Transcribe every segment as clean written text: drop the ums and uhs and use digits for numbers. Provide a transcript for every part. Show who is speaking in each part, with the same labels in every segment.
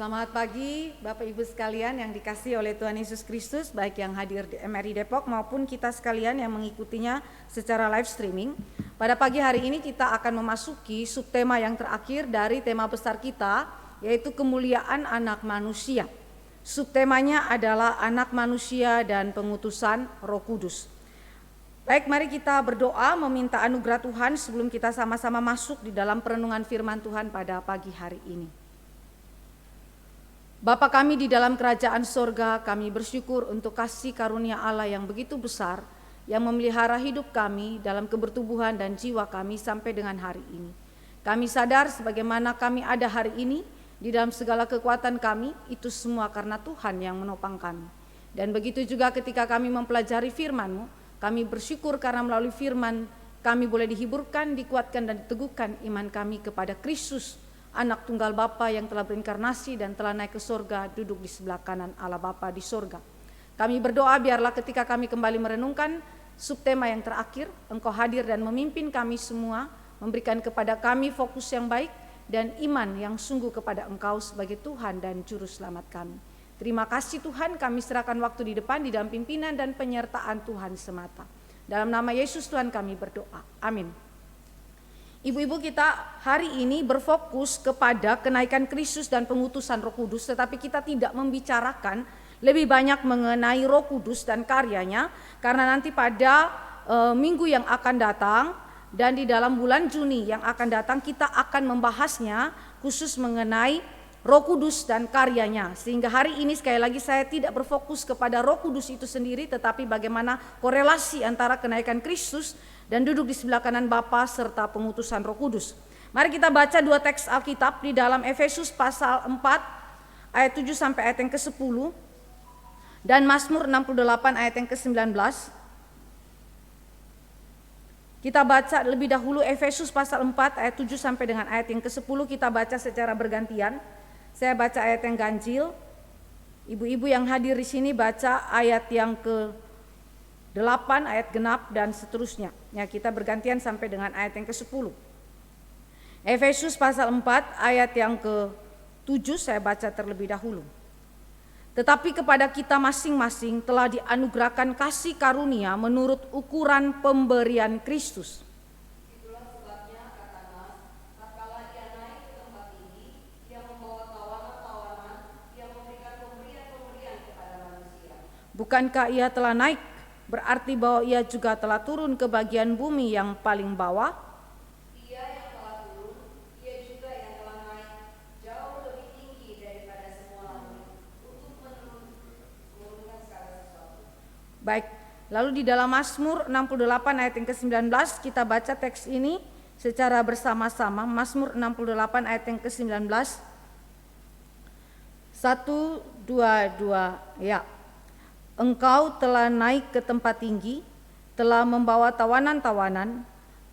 Speaker 1: Selamat pagi Bapak Ibu sekalian yang dikasihi oleh Tuhan Yesus Kristus, baik yang hadir di MRI Depok maupun kita sekalian yang mengikutinya secara live streaming. Pada pagi hari ini kita akan memasuki subtema yang terakhir dari tema besar kita, yaitu kemuliaan anak manusia. Subtemanya adalah anak manusia dan pengutusan Roh Kudus. Baik, mari kita berdoa meminta anugerah Tuhan sebelum kita sama-sama masuk di dalam perenungan firman Tuhan pada pagi hari ini. Bapa kami di dalam kerajaan sorga, kami bersyukur untuk kasih karunia Allah yang begitu besar, yang memelihara hidup kami dalam kebertubuhan dan jiwa kami sampai dengan hari ini. Kami sadar sebagaimana kami ada hari ini, di dalam segala kekuatan kami, itu semua karena Tuhan yang menopang kami. Dan begitu juga ketika kami mempelajari firman-Mu, kami bersyukur karena melalui firman kami boleh dihiburkan, dikuatkan dan diteguhkan iman kami kepada Kristus, Anak tunggal Bapa yang telah berinkarnasi dan telah naik ke sorga, duduk di sebelah kanan Allah Bapa di sorga. Kami berdoa biarlah ketika kami kembali merenungkan subtema yang terakhir, Engkau hadir dan memimpin kami semua, memberikan kepada kami fokus yang baik dan iman yang sungguh kepada Engkau sebagai Tuhan dan Juru Selamat kami. Terima kasih Tuhan, kami serahkan waktu di depan di dalam pimpinan dan penyertaan Tuhan semata. Dalam nama Yesus Tuhan kami berdoa, amin. Ibu-ibu, kita hari ini berfokus kepada kenaikan Kristus dan pengutusan Roh Kudus, tetapi kita tidak membicarakan lebih banyak mengenai Roh Kudus dan karyanya, karena nanti pada minggu yang akan datang dan di dalam bulan Juni yang akan datang kita akan membahasnya khusus mengenai Roh Kudus dan karyanya. Sehingga hari ini sekali lagi saya tidak berfokus kepada Roh Kudus itu sendiri, tetapi bagaimana korelasi antara kenaikan Kristus dan duduk di sebelah kanan Bapa serta pengutusan Roh Kudus. Mari kita baca dua teks Alkitab di dalam Efesus pasal 4 ayat 7 sampai ayat yang ke-10 dan Mazmur 68 ayat yang ke-19. Kita baca lebih dahulu Efesus pasal 4 ayat 7 sampai dengan ayat yang ke-10, kita baca secara bergantian. Saya baca ayat yang ganjil. Ibu-ibu yang hadir di sini baca ayat yang ke-8, ayat genap dan seterusnya. Ya, kita bergantian sampai dengan ayat yang ke-10. Efesus pasal 4 ayat yang ke-7 saya baca terlebih dahulu. Tetapi kepada kita masing-masing telah dianugerahkan kasih karunia menurut ukuran pemberian Kristus. Itulah sebabnya kata Nas, tatkala ia naik ke tempat tinggi, ia membawa tawanan-tawanan, ia memberikan pemberian-pemberian kepada manusia. Bukankah ia telah naik, berarti bahwa ia juga telah turun ke bagian bumi yang paling bawah? Ia yang telah turun, ia juga yang telah naik jauh lebih tinggi daripada semua langit untuk menurunkan segala sesuatu. Baik, lalu di dalam Mazmur 68 ayat yang ke-19 kita baca teks ini secara bersama-sama. Mazmur 68 ayat yang ke-19. 1, 2, 2, ya. Engkau telah naik ke tempat tinggi, telah membawa tawanan-tawanan,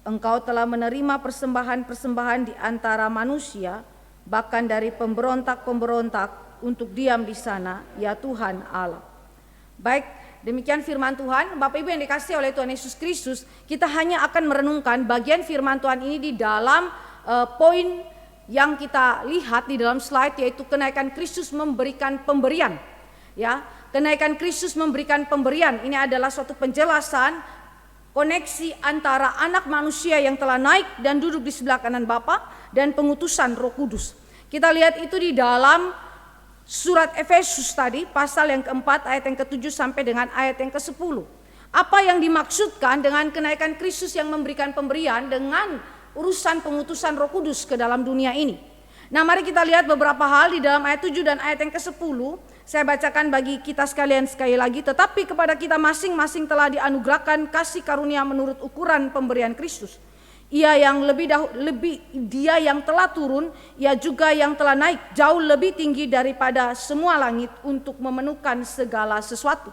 Speaker 1: engkau telah menerima persembahan-persembahan di antara manusia, bahkan dari pemberontak-pemberontak untuk diam di sana, ya Tuhan Allah. Baik, demikian firman Tuhan. Bapak Ibu yang dikasihi oleh Tuhan Yesus Kristus, kita hanya akan merenungkan bagian firman Tuhan ini di dalam poin yang kita lihat di dalam slide, yaitu kenaikan Kristus memberikan pemberian. Ya, kenaikan Kristus memberikan pemberian. Ini adalah suatu penjelasan koneksi antara anak manusia yang telah naik dan duduk di sebelah kanan Bapa dan pengutusan Roh Kudus. Kita lihat itu di dalam surat Efesus tadi, pasal yang keempat ayat yang ke-7 sampai dengan ayat yang ke-10. Apa yang dimaksudkan dengan kenaikan Kristus yang memberikan pemberian dengan urusan pengutusan Roh Kudus ke dalam dunia ini? Nah, mari kita lihat beberapa hal di dalam ayat 7 dan ayat yang ke-10. Saya bacakan bagi kita sekalian sekali lagi. Tetapi kepada kita masing-masing telah dianugerahkan kasih karunia menurut ukuran pemberian Kristus. Ia yang dia yang telah turun, ia juga yang telah naik jauh lebih tinggi daripada semua langit untuk memenuhkan segala sesuatu.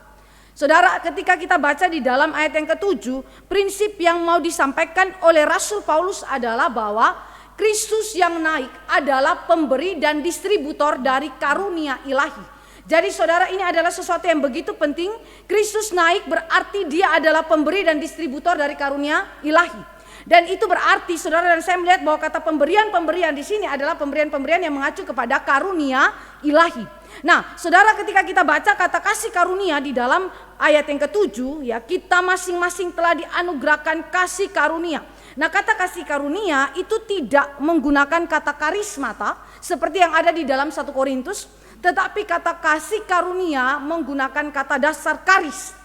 Speaker 1: Saudara, ketika kita baca di dalam ayat yang ke-7, prinsip yang mau disampaikan oleh Rasul Paulus adalah bahwa Kristus yang naik adalah pemberi dan distributor dari karunia ilahi. Jadi saudara, ini adalah sesuatu yang begitu penting. Kristus naik berarti dia adalah pemberi dan distributor dari karunia ilahi. Dan itu berarti saudara dan saya melihat bahwa kata pemberian-pemberian di sini adalah pemberian-pemberian yang mengacu kepada karunia ilahi. Nah, saudara, ketika kita baca kata kasih karunia di dalam ayat yang ke-7, ya, kita masing-masing telah dianugerahkan kasih karunia. Nah, kata kasih karunia itu tidak menggunakan kata karismata seperti yang ada di dalam 1 Korintus, tetapi kata kasih karunia menggunakan kata dasar karis.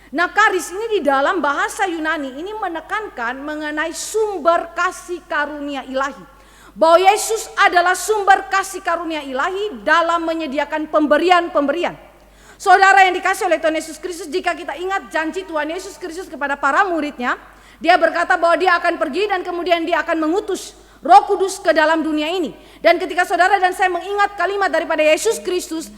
Speaker 1: Nah, karis ini di dalam bahasa Yunani ini menekankan mengenai sumber kasih karunia ilahi. Bahwa Yesus adalah sumber kasih karunia ilahi dalam menyediakan pemberian-pemberian. Saudara yang dikasih oleh Tuhan Yesus Kristus, jika kita ingat janji Tuhan Yesus Kristus kepada para muridnya, dia berkata bahwa dia akan pergi dan kemudian dia akan mengutus Roh Kudus ke dalam dunia ini. Dan ketika saudara dan saya mengingat kalimat daripada Yesus Kristus,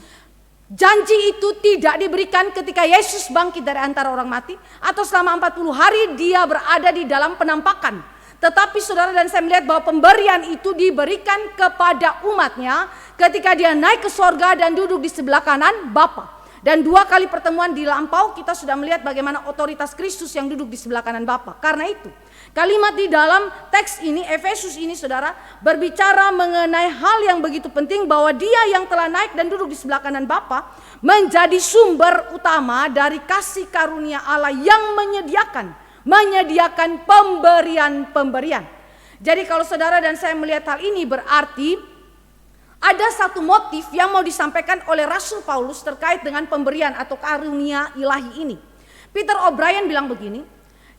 Speaker 1: janji itu tidak diberikan ketika Yesus bangkit dari antara orang mati atau selama 40 hari dia berada di dalam penampakan. Tetapi saudara dan saya melihat bahwa pemberian itu diberikan kepada umatnya ketika dia naik ke sorga dan duduk di sebelah kanan Bapa. Dan 2 kali pertemuan di lampau kita sudah melihat bagaimana otoritas Kristus yang duduk di sebelah kanan Bapa. Karena itu kalimat di dalam teks ini, Efesus ini saudara, berbicara mengenai hal yang begitu penting bahwa dia yang telah naik dan duduk di sebelah kanan Bapa menjadi sumber utama dari kasih karunia Allah yang menyediakan pemberian-pemberian. Jadi kalau saudara dan saya melihat hal ini berarti ada satu motif yang mau disampaikan oleh Rasul Paulus terkait dengan pemberian atau karunia ilahi ini. Peter O'Brien bilang begini,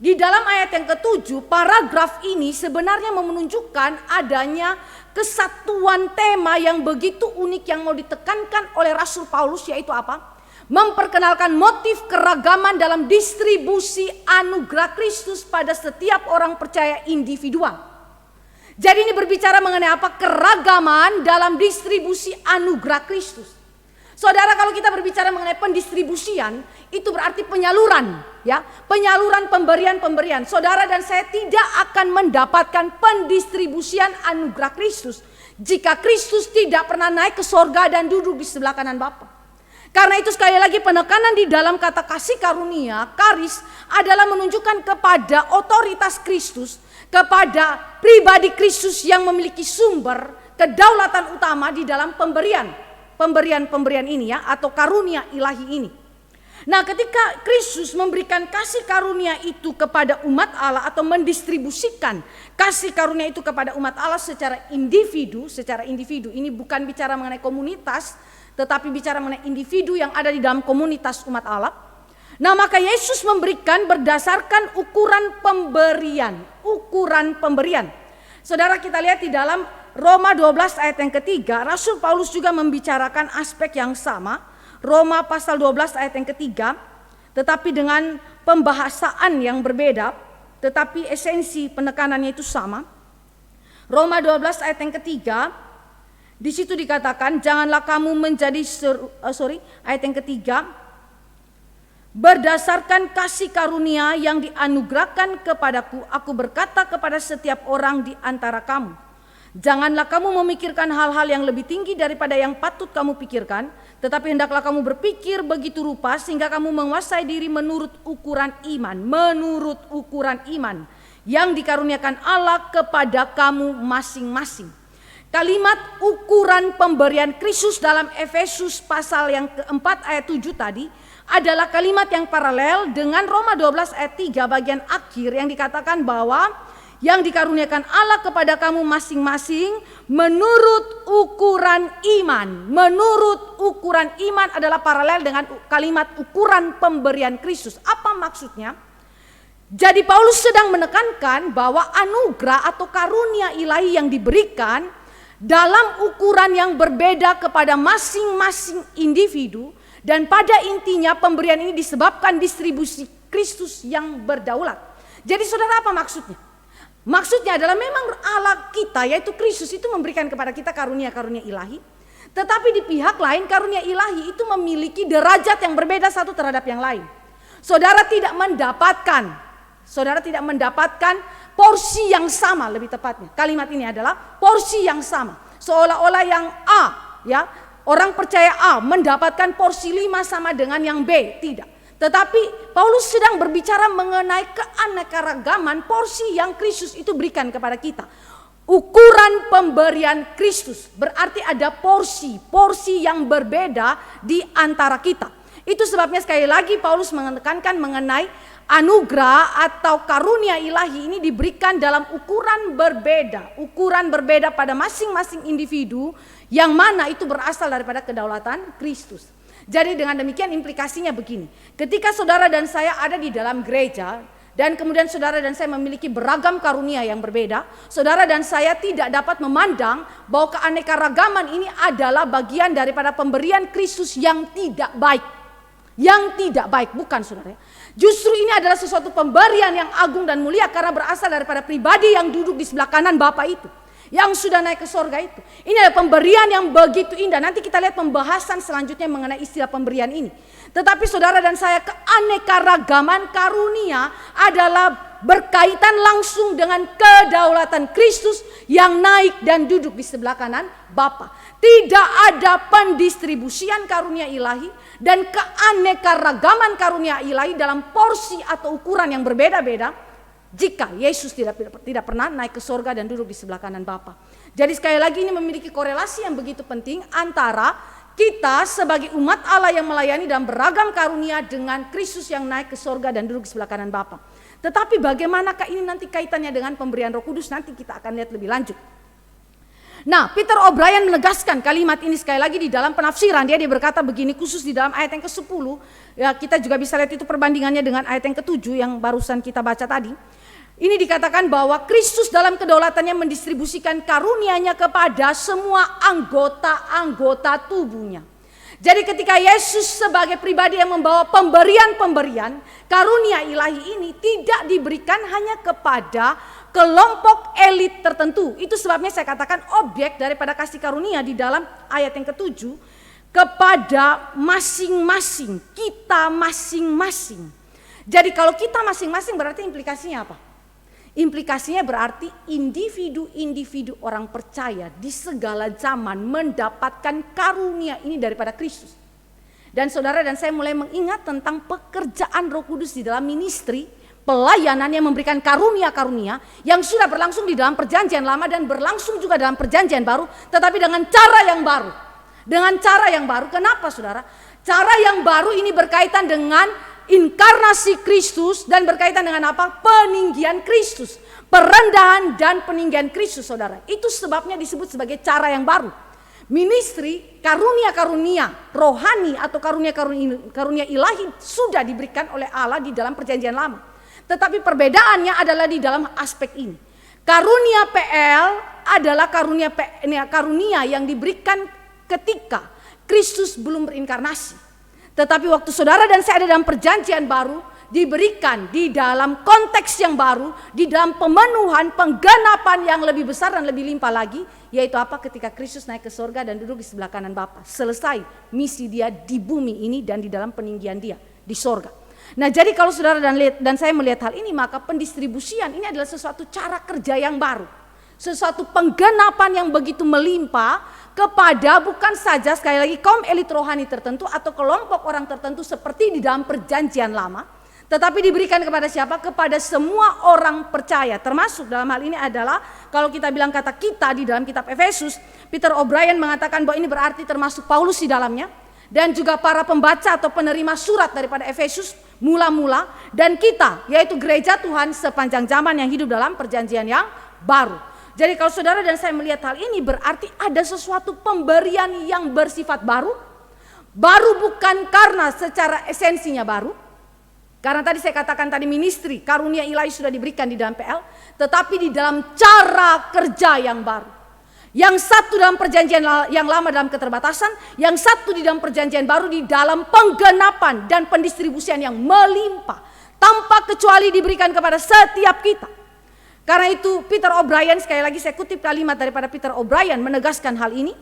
Speaker 1: di dalam ayat yang ke-7 paragraf ini sebenarnya menunjukkan adanya kesatuan tema yang begitu unik yang mau ditekankan oleh Rasul Paulus, yaitu apa? Memperkenalkan motif keragaman dalam distribusi anugerah Kristus pada setiap orang percaya individual. Jadi ini berbicara mengenai apa? Keragaman dalam distribusi anugerah Kristus. Saudara, kalau kita berbicara mengenai pendistribusian, itu berarti penyaluran, ya, penyaluran pemberian-pemberian. Saudara dan saya tidak akan mendapatkan pendistribusian anugerah Kristus jika Kristus tidak pernah naik ke sorga dan duduk di sebelah kanan Bapa. Karena itu sekali lagi penekanan di dalam kata kasih karunia, karis, adalah menunjukkan kepada otoritas Kristus, kepada pribadi Kristus yang memiliki sumber kedaulatan utama di dalam pemberian ini, ya, atau karunia ilahi ini. Nah, ketika Kristus memberikan kasih karunia itu kepada umat Allah atau mendistribusikan kasih karunia itu kepada umat Allah secara individu, ini bukan bicara mengenai komunitas, tetapi bicara mengenai individu yang ada di dalam komunitas umat Allah. Nah, maka Yesus memberikan berdasarkan ukuran pemberian. Saudara, kita lihat di dalam Roma 12 ayat yang ketiga, Rasul Paulus juga membicarakan aspek yang sama. Roma pasal 12 ayat yang ketiga, tetapi dengan pembahasaan yang berbeda, tetapi esensi penekanannya itu sama. Roma 12 ayat yang ketiga, di situ dikatakan, janganlah kamu menjadi ayat yang ketiga, berdasarkan kasih karunia yang dianugerahkan kepadaku, aku berkata kepada setiap orang di antara kamu, janganlah kamu memikirkan hal-hal yang lebih tinggi daripada yang patut kamu pikirkan, tetapi hendaklah kamu berpikir begitu rupa sehingga kamu menguasai diri menurut ukuran iman yang dikaruniakan Allah kepada kamu masing-masing. Kalimat ukuran pemberian Kristus dalam Efesus pasal yang keempat ayat 7 tadi adalah kalimat yang paralel dengan Roma 12 ayat 3 bagian akhir yang dikatakan bahwa yang dikaruniakan Allah kepada kamu masing-masing menurut ukuran iman. Menurut ukuran iman adalah paralel dengan kalimat ukuran pemberian Kristus. Apa maksudnya? Jadi Paulus sedang menekankan bahwa anugerah atau karunia ilahi yang diberikan dalam ukuran yang berbeda kepada masing-masing individu. Dan pada intinya pemberian ini disebabkan distribusi Kristus yang berdaulat. Jadi saudara, apa maksudnya? Maksudnya adalah memang Allah kita yaitu Kristus itu memberikan kepada kita karunia-karunia ilahi. Tetapi di pihak lain karunia ilahi itu memiliki derajat yang berbeda satu terhadap yang lain. Saudara tidak mendapatkan porsi yang sama, lebih tepatnya. Kalimat ini adalah porsi yang sama. Seolah-olah yang A, ya, orang percaya A mendapatkan porsi 5 sama dengan yang B, tidak. Tetapi Paulus sedang berbicara mengenai keanekaragaman porsi yang Kristus itu berikan kepada kita. Ukuran pemberian Kristus berarti ada porsi yang berbeda di antara kita. Itu sebabnya sekali lagi Paulus menekankan mengenai anugerah atau karunia ilahi ini diberikan dalam ukuran berbeda pada masing-masing individu, yang mana itu berasal daripada kedaulatan Kristus. Jadi dengan demikian implikasinya begini, ketika saudara dan saya ada di dalam gereja, dan kemudian saudara dan saya memiliki beragam karunia yang berbeda, saudara dan saya tidak dapat memandang bahwa keanekaragaman ini adalah bagian daripada pemberian Kristus yang tidak baik. Yang tidak baik, bukan saudara. Justru ini adalah sesuatu pemberian yang agung dan mulia karena berasal daripada pribadi yang duduk di sebelah kanan Bapa itu, yang sudah naik ke sorga itu. Ini adalah pemberian yang begitu indah. Nanti kita lihat pembahasan selanjutnya mengenai istilah pemberian ini. Tetapi saudara dan saya, keanekaragaman karunia adalah berkaitan langsung dengan kedaulatan Kristus yang naik dan duduk di sebelah kanan Bapa. Tidak ada pendistribusian karunia ilahi dan keanekaragaman karunia ilahi dalam porsi atau ukuran yang berbeda-beda jika Yesus tidak pernah naik ke sorga dan duduk di sebelah kanan Bapa. Jadi sekali lagi ini memiliki korelasi yang begitu penting antara kita sebagai umat Allah yang melayani dalam beragam karunia dengan Kristus yang naik ke sorga dan duduk di sebelah kanan Bapa. Tetapi bagaimanakah ini nanti kaitannya dengan pemberian Roh Kudus, nanti kita akan lihat lebih lanjut. Nah, Peter O'Brien menegaskan kalimat ini sekali lagi di dalam penafsiran. Dia berkata begini, khusus di dalam ayat yang ke-10. Ya, kita juga bisa lihat itu perbandingannya dengan ayat yang ke-7 yang barusan kita baca tadi. Ini dikatakan bahwa Kristus dalam kedaulatannya mendistribusikan karunia-Nya kepada semua anggota-anggota tubuhnya. Jadi ketika Yesus sebagai pribadi yang membawa pemberian-pemberian, karunia ilahi ini tidak diberikan hanya kepada kelompok elit tertentu. Itu sebabnya saya katakan objek daripada kasih karunia di dalam ayat yang ke-7 kepada masing-masing, kita masing-masing. Jadi kalau kita masing-masing berarti implikasinya apa? Implikasinya berarti individu-individu orang percaya di segala zaman mendapatkan karunia ini daripada Kristus. Dan saudara dan saya mulai mengingat tentang pekerjaan Roh Kudus di dalam ministry, pelayanan yang memberikan karunia-karunia yang sudah berlangsung di dalam perjanjian lama dan berlangsung juga dalam perjanjian baru, tetapi dengan cara yang baru. Dengan cara yang baru, kenapa saudara? Cara yang baru ini berkaitan dengan inkarnasi Kristus dan berkaitan dengan apa? Peninggian Kristus, perendahan dan peninggian Kristus saudara. Itu sebabnya disebut sebagai cara yang baru. Ministry, karunia-karunia rohani atau karunia ilahi sudah diberikan oleh Allah di dalam perjanjian lama. Tetapi perbedaannya adalah di dalam aspek ini. Karunia PL adalah karunia yang diberikan ketika Kristus belum berinkarnasi. Tetapi waktu saudara dan saya ada dalam perjanjian baru, diberikan di dalam konteks yang baru, di dalam pemenuhan, penggenapan yang lebih besar dan lebih limpah lagi, yaitu apa? Ketika Kristus naik ke sorga dan duduk di sebelah kanan Bapa. Selesai misi dia di bumi ini dan di dalam peninggian dia di sorga. Nah jadi kalau saudara dan saya melihat hal ini, maka pendistribusian ini adalah sesuatu cara kerja yang baru. Sesuatu penggenapan yang begitu melimpah kepada bukan saja sekali lagi kaum elit rohani tertentu atau kelompok orang tertentu seperti di dalam perjanjian lama, tetapi diberikan kepada siapa? Kepada semua orang percaya. Termasuk dalam hal ini adalah kalau kita bilang kata kita di dalam kitab Efesus, Peter O'Brien mengatakan bahwa ini berarti termasuk Paulus di dalamnya dan juga para pembaca atau penerima surat daripada Efesus mula-mula dan kita, yaitu gereja Tuhan sepanjang zaman yang hidup dalam perjanjian yang baru. Jadi kalau saudara dan saya melihat hal ini berarti ada sesuatu pemberian yang bersifat baru. Baru bukan karena secara esensinya baru. Karena tadi saya katakan tadi ministry, karunia ilahi sudah diberikan di dalam PL. Tetapi di dalam cara kerja yang baru. Yang satu dalam perjanjian yang lama dalam keterbatasan. Yang satu di dalam perjanjian baru di dalam penggenapan dan pendistribusian yang melimpah. Tanpa kecuali diberikan kepada setiap kita. Karena itu Peter O'Brien, sekali lagi saya kutip kalimat daripada Peter O'Brien menegaskan hal ini.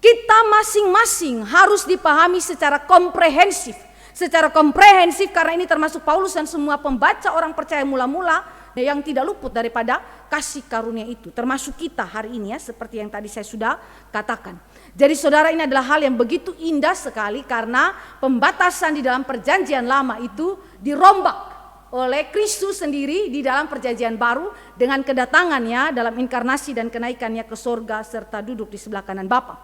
Speaker 1: Kita masing-masing harus dipahami secara komprehensif. Secara komprehensif karena ini termasuk Paulus dan semua pembaca orang percaya mula-mula yang tidak luput daripada kasih karunia itu, termasuk kita hari ini ya, seperti yang tadi saya sudah katakan. Jadi saudara, ini adalah hal yang begitu indah sekali karena pembatasan di dalam perjanjian lama itu dirombak oleh Kristus sendiri di dalam perjanjian baru dengan kedatangannya dalam inkarnasi dan kenaikannya ke sorga serta duduk di sebelah kanan Bapa.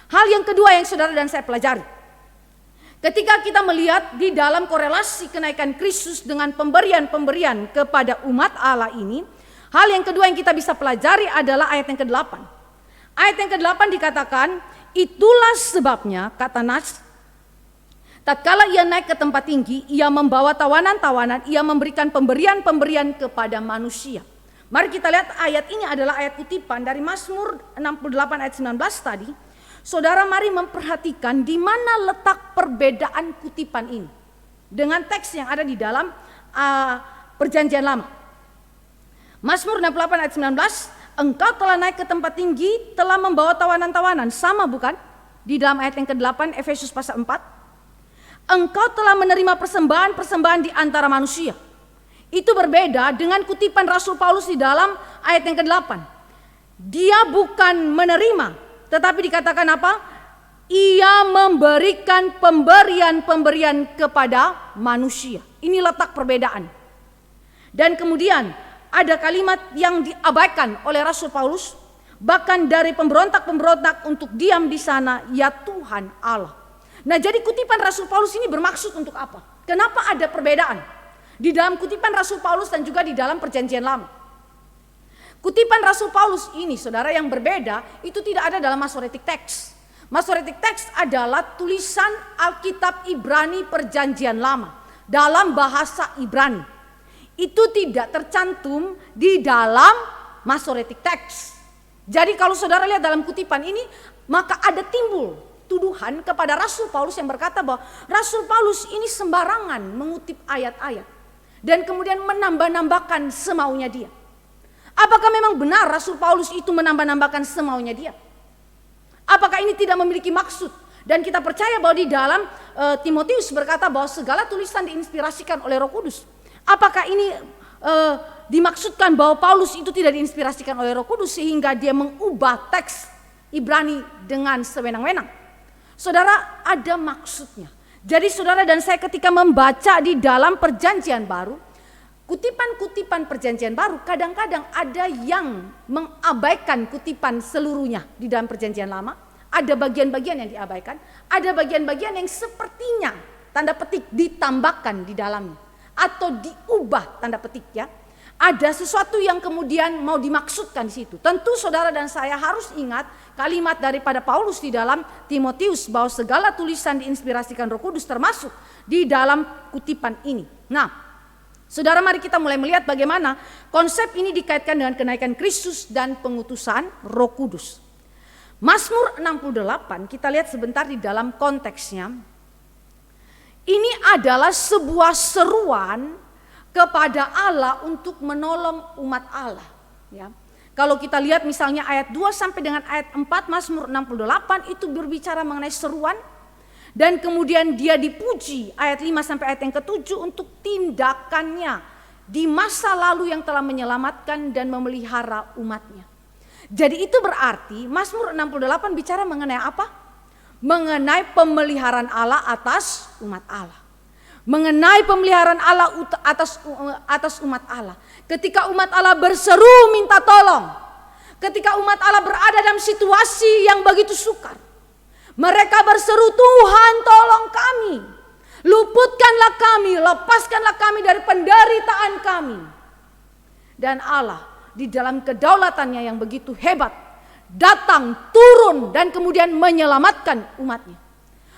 Speaker 1: Hal yang kedua yang saudara dan saya pelajari, ketika kita melihat di dalam korelasi kenaikan Kristus dengan pemberian-pemberian kepada umat Allah ini, hal yang kedua yang kita bisa pelajari adalah ayat yang ke-8. Ayat yang ke-8 dikatakan, itulah sebabnya, kata Nas, tatkala ia naik ke tempat tinggi, ia membawa tawanan-tawanan, ia memberikan pemberian-pemberian kepada manusia. Mari kita lihat ayat ini adalah ayat kutipan dari Mazmur 68 ayat 19 tadi. Saudara, mari memperhatikan di mana letak perbedaan kutipan ini dengan teks yang ada di dalam perjanjian lama. Mazmur 68 ayat 19, engkau telah naik ke tempat tinggi, telah membawa tawanan-tawanan. Sama bukan? Di dalam ayat yang ke-8 Efesus pasal 4. Engkau telah menerima persembahan-persembahan di antara manusia. Itu berbeda dengan kutipan Rasul Paulus di dalam ayat yang ke-8. Dia bukan menerima, tetapi dikatakan apa? Ia memberikan pemberian-pemberian kepada manusia. Ini letak perbedaan. Dan kemudian ada kalimat yang diabaikan oleh Rasul Paulus, bahkan dari pemberontak-pemberontak untuk diam di sana, ya Tuhan Allah. Nah, jadi kutipan Rasul Paulus ini bermaksud untuk apa? Kenapa ada perbedaan di dalam kutipan Rasul Paulus dan juga di dalam perjanjian lama? Kutipan Rasul Paulus ini, saudara, yang berbeda itu tidak ada dalam Masoretic Text. Masoretic Text adalah tulisan Alkitab Ibrani perjanjian lama dalam bahasa Ibrani. Itu tidak tercantum di dalam Masoretic Text. Jadi kalau saudara lihat dalam kutipan ini, maka ada timbul tuduhan kepada Rasul Paulus yang berkata bahwa Rasul Paulus ini sembarangan mengutip ayat-ayat dan kemudian menambah-nambahkan semaunya dia. Apakah memang benar Rasul Paulus itu menambah-nambahkan semaunya dia? Apakah ini tidak memiliki maksud? Dan kita percaya bahwa di dalam Timotius berkata bahwa segala tulisan diinspirasikan oleh Roh Kudus. Apakah ini dimaksudkan bahwa Paulus itu tidak diinspirasikan oleh Roh Kudus sehingga dia mengubah teks Ibrani dengan sewenang-wenang? Saudara, ada maksudnya. Jadi saudara dan saya ketika membaca di dalam perjanjian baru, kutipan-kutipan perjanjian baru kadang-kadang ada yang mengabaikan kutipan seluruhnya di dalam perjanjian lama. Ada bagian-bagian yang diabaikan, ada bagian-bagian yang sepertinya tanda petik ditambahkan di dalamnya atau diubah tanda petik ya. Ada sesuatu yang kemudian mau dimaksudkan di situ. Tentu saudara dan saya harus ingat kalimat daripada Paulus di dalam Timotius bahwa segala tulisan diinspirasikan Roh Kudus termasuk di dalam kutipan ini. Nah, saudara, mari kita mulai melihat bagaimana konsep ini dikaitkan dengan kenaikan Kristus dan pengutusan Roh Kudus. Mazmur 68 kita lihat sebentar di dalam konteksnya. Ini adalah sebuah seruan kepada Allah untuk menolong umat Allah. Ya. Kalau kita lihat misalnya ayat 2 sampai dengan ayat 4 Mazmur 68 itu berbicara mengenai seruan. Dan kemudian dia dipuji ayat 5 sampai ayat yang ke-7 untuk tindakannya di masa lalu yang telah menyelamatkan dan memelihara umatnya. Jadi itu berarti Mazmur 68 bicara mengenai apa? Mengenai pemeliharaan Allah atas umat Allah. Mengenai pemeliharaan Allah atas umat Allah. Ketika umat Allah berseru minta tolong. Ketika umat Allah berada dalam situasi yang begitu sukar. Mereka berseru, Tuhan tolong kami. Luputkanlah kami, lepaskanlah kami dari penderitaan kami. Dan Allah di dalam kedaulatannya yang begitu hebat datang, turun dan kemudian menyelamatkan umatnya.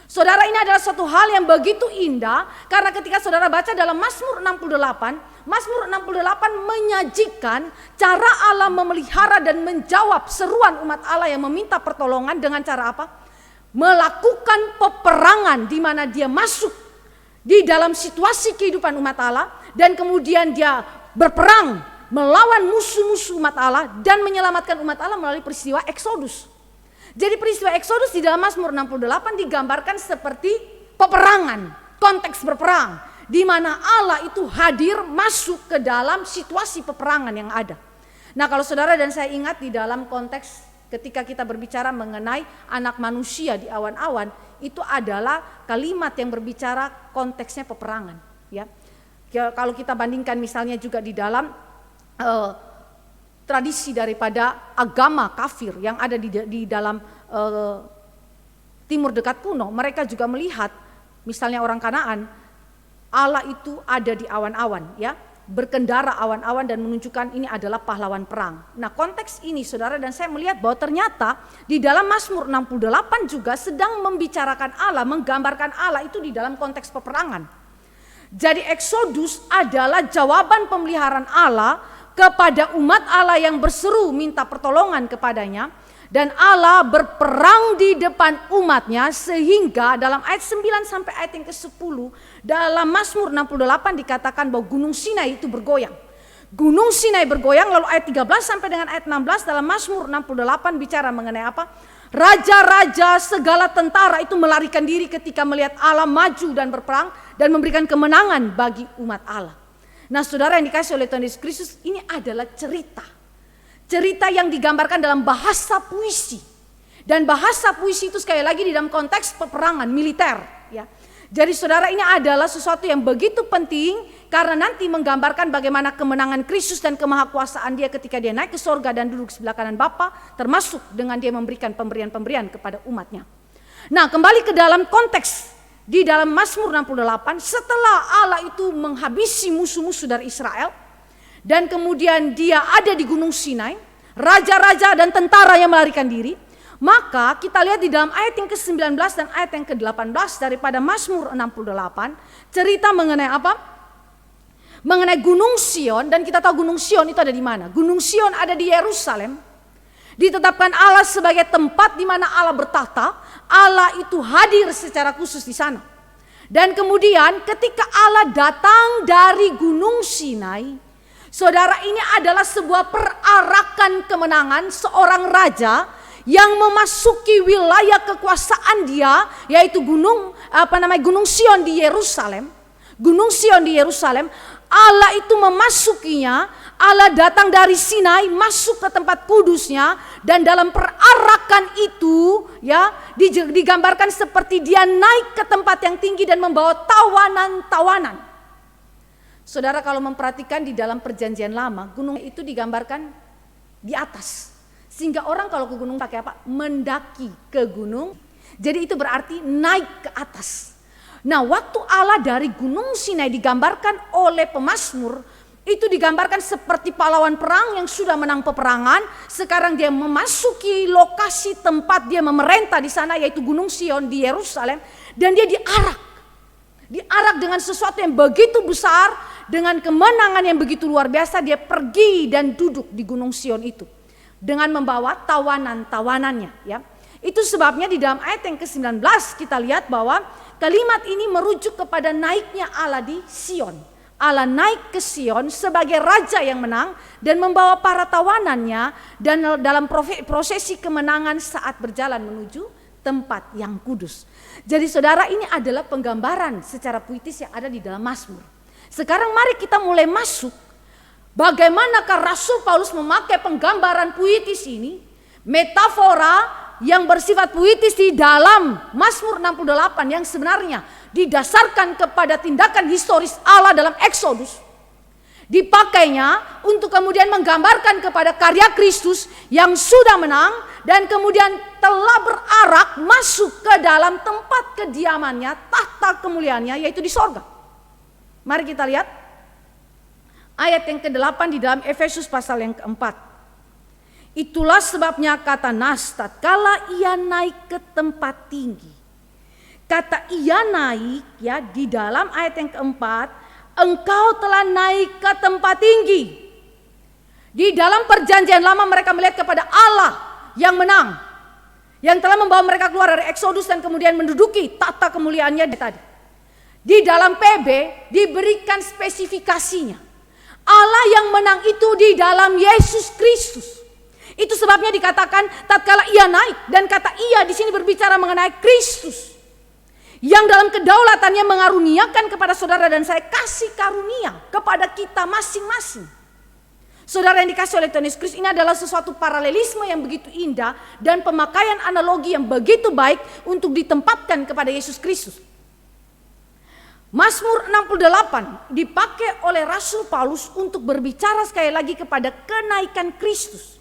Speaker 1: Saudara, ini adalah suatu hal yang begitu indah karena ketika saudara baca dalam Mazmur 68, Mazmur 68 menyajikan cara Allah memelihara dan menjawab seruan umat Allah yang meminta pertolongan dengan cara apa? Melakukan peperangan di mana dia masuk di dalam situasi kehidupan umat Allah dan kemudian dia berperang melawan musuh-musuh umat Allah dan menyelamatkan umat Allah melalui peristiwa Eksodus. Jadi peristiwa Eksodus di dalam Mazmur 68 digambarkan seperti peperangan, konteks berperang. di mana Allah itu hadir masuk ke dalam situasi peperangan yang ada. Nah, kalau saudara dan saya ingat di dalam konteks ketika kita berbicara mengenai anak manusia di awan-awan, itu adalah kalimat yang berbicara konteksnya peperangan, ya. Kalau kita bandingkan misalnya juga di dalam tradisi daripada agama kafir yang ada di dalam Timur Dekat kuno, mereka juga melihat misalnya orang Kanaan, Allah itu ada di awan-awan, ya, berkendara awan-awan dan menunjukkan ini adalah pahlawan perang. Nah, konteks ini saudara dan saya melihat bahwa ternyata di dalam Mazmur 68 juga sedang membicarakan Allah, menggambarkan Allah itu di dalam konteks peperangan. Jadi Exodus adalah jawaban pemeliharaan Allah kepada umat Allah yang berseru minta pertolongan kepadanya. Dan Allah berperang di depan umatnya, sehingga dalam ayat 9 sampai ayat yang ke-10 dalam Mazmur 68 dikatakan bahwa Gunung Sinai itu bergoyang. Gunung Sinai bergoyang, lalu ayat 13 sampai dengan ayat 16 dalam Mazmur 68 bicara mengenai apa? Raja-raja segala tentara itu melarikan diri ketika melihat Allah maju dan berperang dan memberikan kemenangan bagi umat Allah. Nah, saudara yang dikasih oleh Tuhan Yesus Kristus, ini adalah cerita yang digambarkan dalam bahasa puisi. Dan bahasa puisi itu sekali lagi di dalam konteks peperangan militer, ya. Jadi saudara, ini adalah sesuatu yang begitu penting karena nanti menggambarkan bagaimana kemenangan Kristus dan kemahakuasaan Dia ketika Dia naik ke sorga dan duduk sebelah kanan Bapa, termasuk dengan Dia memberikan pemberian-pemberian kepada umatnya. Nah, kembali ke dalam konteks di dalam Mazmur 68, setelah Allah itu menghabisi musuh-musuh dari Israel, dan kemudian Dia ada di Gunung Sinai, raja-raja dan tentara yang melarikan diri, maka kita lihat di dalam ayat yang ke-19 dan ayat yang ke-18 daripada Mazmur 68, cerita mengenai apa? Mengenai Gunung Sion, dan kita tahu Gunung Sion itu ada di mana? Gunung Sion ada di Yerusalem. Ditetapkan Allah sebagai tempat di mana Allah bertahta, Allah itu hadir secara khusus di sana. Dan kemudian ketika Allah datang dari Gunung Sinai, saudara, ini adalah sebuah perarakan kemenangan seorang raja yang memasuki wilayah kekuasaan dia, yaitu Gunung Sion di Yerusalem. Gunung Sion di Yerusalem, Allah itu memasukinya. Allah datang dari Sinai masuk ke tempat kudusnya, dan dalam perarakan itu, ya, digambarkan seperti Dia naik ke tempat yang tinggi dan membawa tawanan-tawanan. Saudara, kalau memperhatikan di dalam perjanjian lama, gunung itu digambarkan di atas. Sehingga orang kalau ke gunung pakai apa? Mendaki ke gunung. Jadi itu berarti naik ke atas. Nah, waktu Allah dari Gunung Sinai digambarkan oleh pemazmur, itu digambarkan seperti pahlawan perang yang sudah menang peperangan. Sekarang dia memasuki lokasi tempat dia memerintah di sana, yaitu Gunung Sion di Yerusalem. Dan dia diarak dengan sesuatu yang begitu besar, dengan kemenangan yang begitu luar biasa. Dia pergi dan duduk di Gunung Sion itu dengan membawa tawanan-tawanannya, ya. Itu sebabnya di dalam ayat yang ke-19 kita lihat bahwa kalimat ini merujuk kepada naiknya Allah di Sion. Allah naik ke Sion sebagai raja yang menang dan membawa para tawanannya, dan dalam prosesi kemenangan saat berjalan menuju tempat yang kudus. Jadi saudara, ini adalah penggambaran secara puitis yang ada di dalam Mazmur. Sekarang mari kita mulai masuk bagaimanakah Rasul Paulus memakai penggambaran puitis ini, metafora yang bersifat puitis di dalam Mazmur 68 yang sebenarnya didasarkan kepada tindakan historis Allah dalam Exodus. Dipakainya untuk kemudian menggambarkan kepada karya Kristus yang sudah menang dan kemudian telah berarak masuk ke dalam tempat kediamannya, tahta kemuliaannya, yaitu di sorga. Mari kita lihat ayat yang ke-8 di dalam Efesus pasal yang ke-4. Itulah sebabnya kata Nas, tatkala ia naik ke tempat tinggi. Kata ia naik, ya, di dalam ayat yang keempat, engkau telah naik ke tempat tinggi. Di dalam perjanjian lama mereka melihat kepada Allah yang menang, yang telah membawa mereka keluar dari Exodus dan kemudian menduduki tahta kemuliaannya tadi. Di dalam PB diberikan spesifikasinya. Allah yang menang itu di dalam Yesus Kristus. Itu sebabnya dikatakan tatkala ia naik, dan kata ia di sini berbicara mengenai Kristus. yang dalam kedaulatannya mengaruniakan kepada saudara dan saya kasih karunia kepada kita masing-masing. Saudara yang dikasih oleh Tuhan Yesus Kristus, ini adalah sesuatu paralelisme yang begitu indah dan pemakaian analogi yang begitu baik untuk ditempatkan kepada Yesus Kristus. Mazmur 68 dipakai oleh Rasul Paulus untuk berbicara sekali lagi kepada kenaikan Kristus.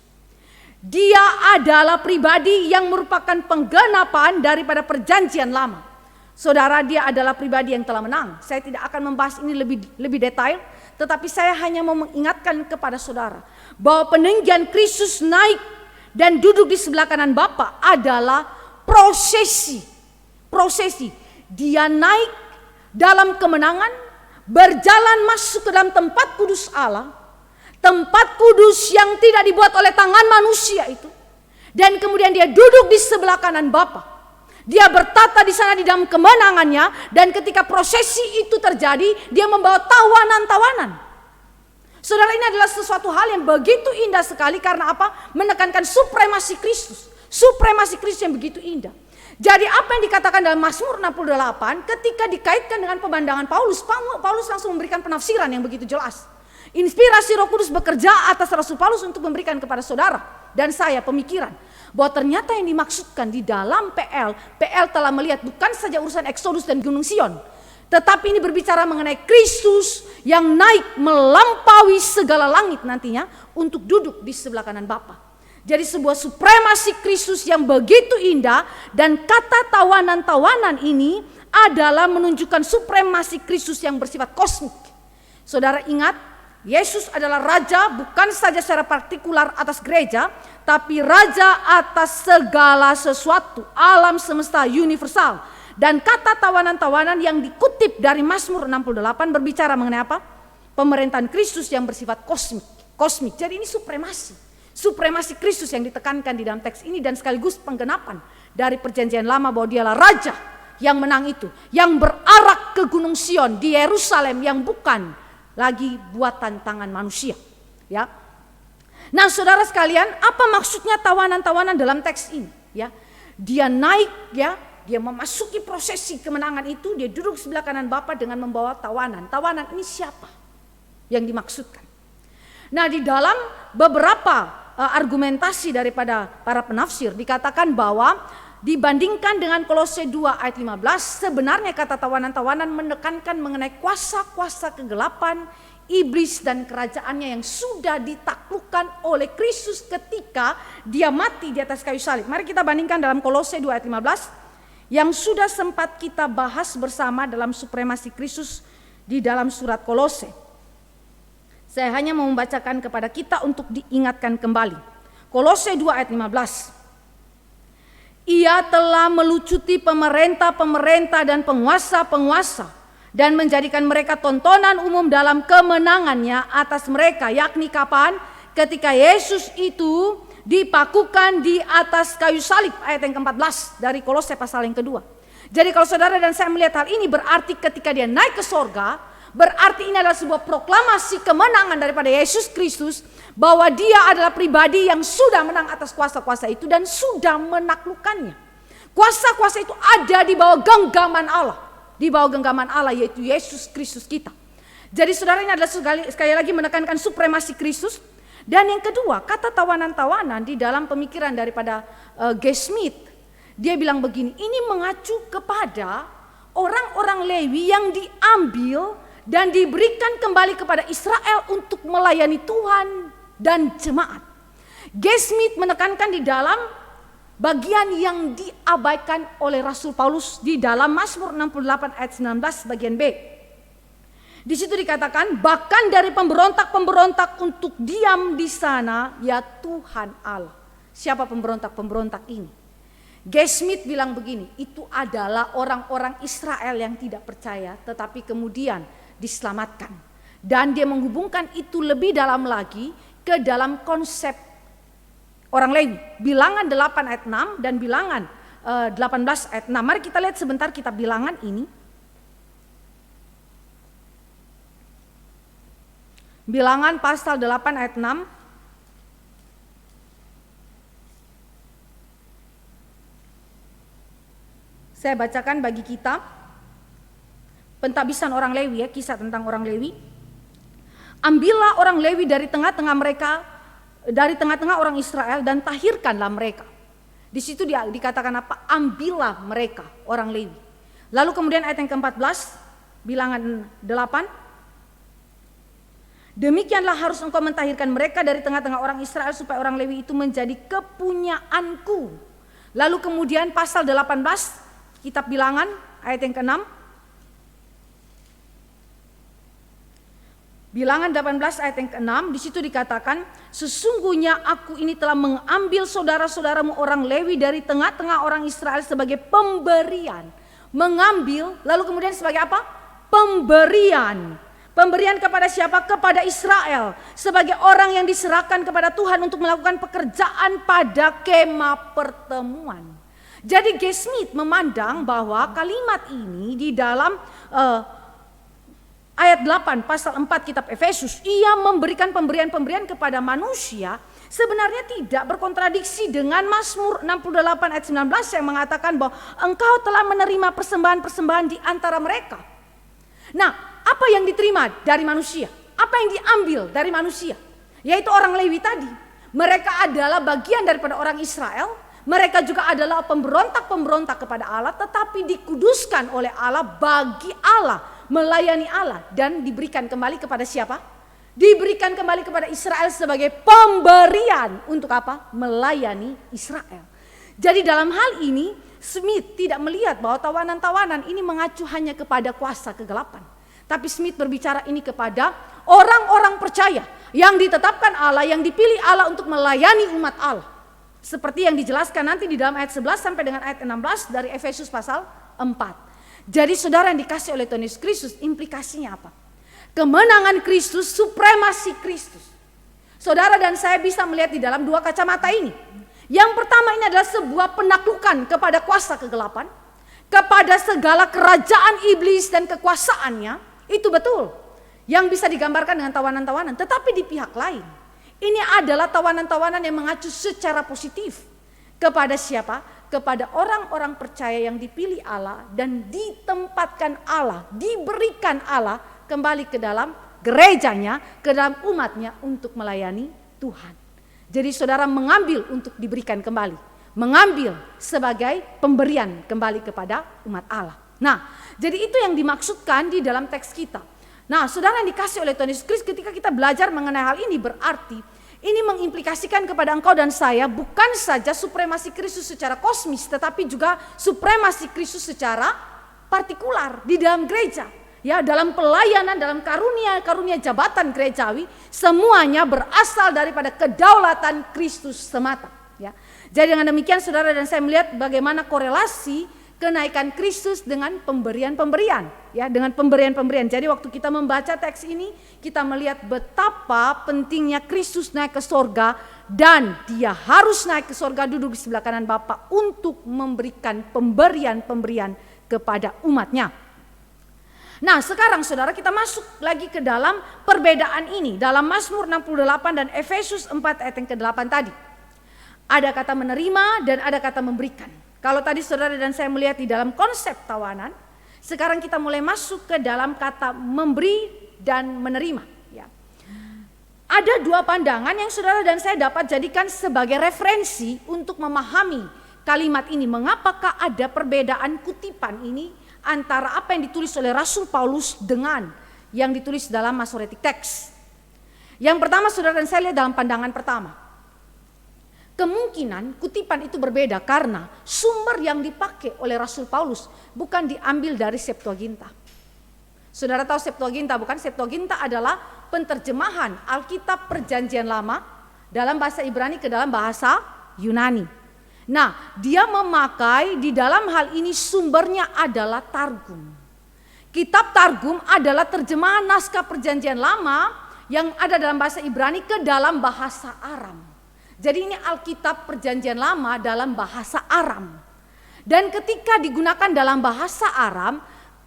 Speaker 1: Dia adalah pribadi yang merupakan penggenapan daripada perjanjian lama. Saudara, dia adalah pribadi yang telah menang. Saya tidak akan membahas ini lebih detail, tetapi saya hanya mau mengingatkan kepada saudara bahwa peninggian Kristus naik dan duduk di sebelah kanan Bapa adalah prosesi. Dia naik dalam kemenangan, berjalan masuk ke dalam tempat kudus Allah, tempat kudus yang tidak dibuat oleh tangan manusia itu, dan kemudian dia duduk di sebelah kanan Bapa. Dia bertata di sana di dalam kemenangannya, dan ketika prosesi itu terjadi, dia membawa tawanan-tawanan. Saudara, ini adalah sesuatu hal yang begitu indah sekali karena apa? Menekankan supremasi Kristus. Supremasi Kristus yang begitu indah. Jadi apa yang dikatakan dalam Mazmur 68 ketika dikaitkan dengan pemandangan Paulus langsung memberikan penafsiran yang begitu jelas. Inspirasi Roh Kudus bekerja atas Rasul Paulus untuk memberikan kepada saudara dan saya pemikiran bahwa ternyata yang dimaksudkan di dalam PL telah melihat bukan saja urusan Eksodus dan Gunung Sion, tetapi ini berbicara mengenai Kristus yang naik melampaui segala langit nantinya untuk duduk di sebelah kanan Bapa. Jadi sebuah supremasi Kristus yang begitu indah, dan kata tawanan-tawanan ini adalah menunjukkan supremasi Kristus yang bersifat kosmik. Saudara ingat, Yesus adalah raja bukan saja secara partikular atas gereja, tapi raja atas segala sesuatu, alam semesta universal. Dan kata tawanan-tawanan yang dikutip dari Mazmur 68 berbicara mengenai apa? Pemerintahan Kristus yang bersifat kosmik. Jadi ini supremasi Kristus yang ditekankan di dalam teks ini, dan sekaligus penggenapan dari perjanjian lama bahwa dialah raja yang menang itu, yang berarak ke Gunung Sion di Yerusalem yang bukan lagi buatan tangan manusia, ya. Nah, saudara sekalian, apa maksudnya tawanan-tawanan dalam teks ini, ya? Dia naik, ya, dia memasuki prosesi kemenangan itu, dia duduk sebelah kanan Bapa dengan membawa tawanan. Tawanan ini siapa yang dimaksudkan? Nah, di dalam beberapa argumentasi daripada para penafsir dikatakan bahwa dibandingkan dengan Kolose 2 ayat 15, sebenarnya kata tawanan-tawanan menekankan mengenai kuasa-kuasa kegelapan, iblis dan kerajaannya yang sudah ditaklukkan oleh Kristus ketika dia mati di atas kayu salib. Mari kita bandingkan dalam Kolose 2 ayat 15 yang sudah sempat kita bahas bersama dalam supremasi Kristus di dalam surat Kolose. Saya hanya mau membacakan kepada kita untuk diingatkan kembali. Kolose 2 ayat 15. Ia telah melucuti pemerintah-pemerintah dan penguasa-penguasa dan menjadikan mereka tontonan umum dalam kemenangannya atas mereka. Yakni kapan? Ketika Yesus itu dipakukan di atas kayu salib. Ayat yang ke-14 dari Kolose pasal yang kedua. Jadi kalau saudara dan saya melihat hal ini, berarti ketika dia naik ke sorga, berarti ini adalah sebuah proklamasi kemenangan daripada Yesus Kristus, bahwa dia adalah pribadi yang sudah menang atas kuasa-kuasa itu dan sudah menaklukkannya. Kuasa-kuasa itu ada di bawah genggaman Allah, di bawah genggaman Allah, yaitu Yesus Kristus kita. Jadi saudara, ini adalah sekali lagi menekankan supremasi Kristus. Dan yang kedua, kata tawanan-tawanan di dalam pemikiran daripada G. Smith, dia bilang begini, ini mengacu kepada orang-orang Lewi yang diambil dan diberikan kembali kepada Israel untuk melayani Tuhan dan jemaat. G. Smith menekankan di dalam bagian yang diabaikan oleh Rasul Paulus di dalam Mazmur 68 ayat 19 bagian B. Di situ dikatakan, bahkan dari pemberontak-pemberontak untuk diam di sana, ya Tuhan Allah. Siapa pemberontak-pemberontak ini? G. Smith bilang begini, itu adalah orang-orang Israel yang tidak percaya tetapi kemudian diselamatkan. Dan dia menghubungkan itu lebih dalam lagi ke dalam konsep orang Lewi. Bilangan 8 ayat 6 dan bilangan 18 ayat 6. Mari kita lihat sebentar kitab bilangan ini. Bilangan pasal 8 ayat 6. Saya bacakan bagi kita pentabisan orang Lewi ya, kisah tentang orang Lewi. Ambillah orang Lewi dari tengah-tengah mereka, dari tengah-tengah orang Israel dan tahirkanlah mereka. Di situ dikatakan apa? Ambillah mereka orang Lewi. Lalu kemudian ayat yang ke-14, bilangan 8. Demikianlah harus engkau mentahirkan mereka dari tengah-tengah orang Israel supaya orang Lewi itu menjadi kepunyaanku. Lalu kemudian pasal 18 kitab bilangan ayat yang ke-6. Bilangan 18 ayat yang ke-6, di situ dikatakan, sesungguhnya aku ini telah mengambil saudara-saudaramu orang Lewi dari tengah-tengah orang Israel sebagai pemberian. Mengambil, lalu kemudian sebagai apa? Pemberian. Pemberian kepada siapa? Kepada Israel. Sebagai orang yang diserahkan kepada Tuhan untuk melakukan pekerjaan pada kemah pertemuan. Jadi G. Smith memandang bahwa kalimat ini di dalam ayat 8 pasal 4 kitab Efesus, ia memberikan pemberian-pemberian kepada manusia, sebenarnya tidak berkontradiksi dengan Mazmur 68 ayat 19 yang mengatakan bahwa engkau telah menerima persembahan-persembahan di antara mereka. Nah, apa yang diterima dari manusia? Apa yang diambil dari manusia? Yaitu orang Lewi tadi. Mereka adalah bagian daripada orang Israel. Mereka juga adalah pemberontak-pemberontak kepada Allah, tetapi dikuduskan oleh Allah bagi Allah, melayani Allah, dan diberikan kembali kepada siapa? Diberikan kembali kepada Israel sebagai pemberian untuk apa? Melayani Israel. Jadi dalam hal ini Smith tidak melihat bahwa tawanan-tawanan ini mengacu hanya kepada kuasa kegelapan. Tapi Smith berbicara ini kepada orang-orang percaya yang ditetapkan Allah, yang dipilih Allah untuk melayani umat Allah. Seperti yang dijelaskan nanti di dalam ayat 11 sampai dengan ayat 16 dari Efesus pasal 4. Jadi saudara yang dikasih oleh Tuhan Yesus Kristus, implikasinya apa? Kemenangan Kristus, supremasi Kristus. Saudara dan saya bisa melihat di dalam dua kacamata ini. Yang pertama ini adalah sebuah penaklukan kepada kuasa kegelapan, kepada segala kerajaan iblis dan kekuasaannya. Itu betul yang bisa digambarkan dengan tawanan-tawanan. Tetapi di pihak lain, ini adalah tawanan-tawanan yang mengacu secara positif kepada siapa? Kepada orang-orang percaya yang dipilih Allah dan ditempatkan Allah, diberikan Allah kembali ke dalam gerejanya, ke dalam umatnya untuk melayani Tuhan. Jadi saudara mengambil untuk diberikan kembali, mengambil sebagai pemberian kembali kepada umat Allah. Nah, jadi itu yang dimaksudkan di dalam teks kita. Nah, saudara yang dikasih oleh Tuhan Yesus Kristus, ketika kita belajar mengenai hal ini, berarti ini mengimplikasikan kepada engkau dan saya bukan saja supremasi Kristus secara kosmis, tetapi juga supremasi Kristus secara partikular di dalam gereja. Ya, dalam pelayanan, dalam karunia jabatan gerejawi, semuanya berasal daripada kedaulatan Kristus semata. Ya. Jadi dengan demikian saudara dan saya melihat bagaimana korelasi kenaikan Kristus dengan pemberian-pemberian, ya, dengan pemberian-pemberian. Jadi waktu kita membaca teks ini, kita melihat betapa pentingnya Kristus naik ke sorga dan dia harus naik ke sorga, duduk di sebelah kanan Bapa untuk memberikan pemberian-pemberian kepada umatnya. Nah, sekarang saudara kita masuk lagi ke dalam perbedaan ini dalam Mazmur 68 dan Efesus 4 ayat yang ke-8 tadi. Ada kata menerima dan ada kata memberikan. Kalau tadi saudara dan saya melihat di dalam konsep tawanan, sekarang kita mulai masuk ke dalam kata memberi dan menerima. Ya. Ada dua pandangan yang saudara dan saya dapat jadikan sebagai referensi untuk memahami kalimat ini. Mengapakah ada perbedaan kutipan ini antara apa yang ditulis oleh Rasul Paulus dengan yang ditulis dalam Masoretic Text. Yang pertama saudara dan saya lihat dalam pandangan pertama. Kemungkinan kutipan itu berbeda karena sumber yang dipakai oleh Rasul Paulus bukan diambil dari Septuaginta. Saudara tahu Septuaginta bukan? Septuaginta adalah penterjemahan Alkitab Perjanjian Lama dalam bahasa Ibrani ke dalam bahasa Yunani. Nah, dia memakai di dalam hal ini sumbernya adalah Targum. Kitab Targum adalah terjemahan naskah Perjanjian Lama yang ada dalam bahasa Ibrani ke dalam bahasa Aram. Jadi ini Alkitab Perjanjian Lama dalam bahasa Aram. Dan ketika digunakan dalam bahasa Aram,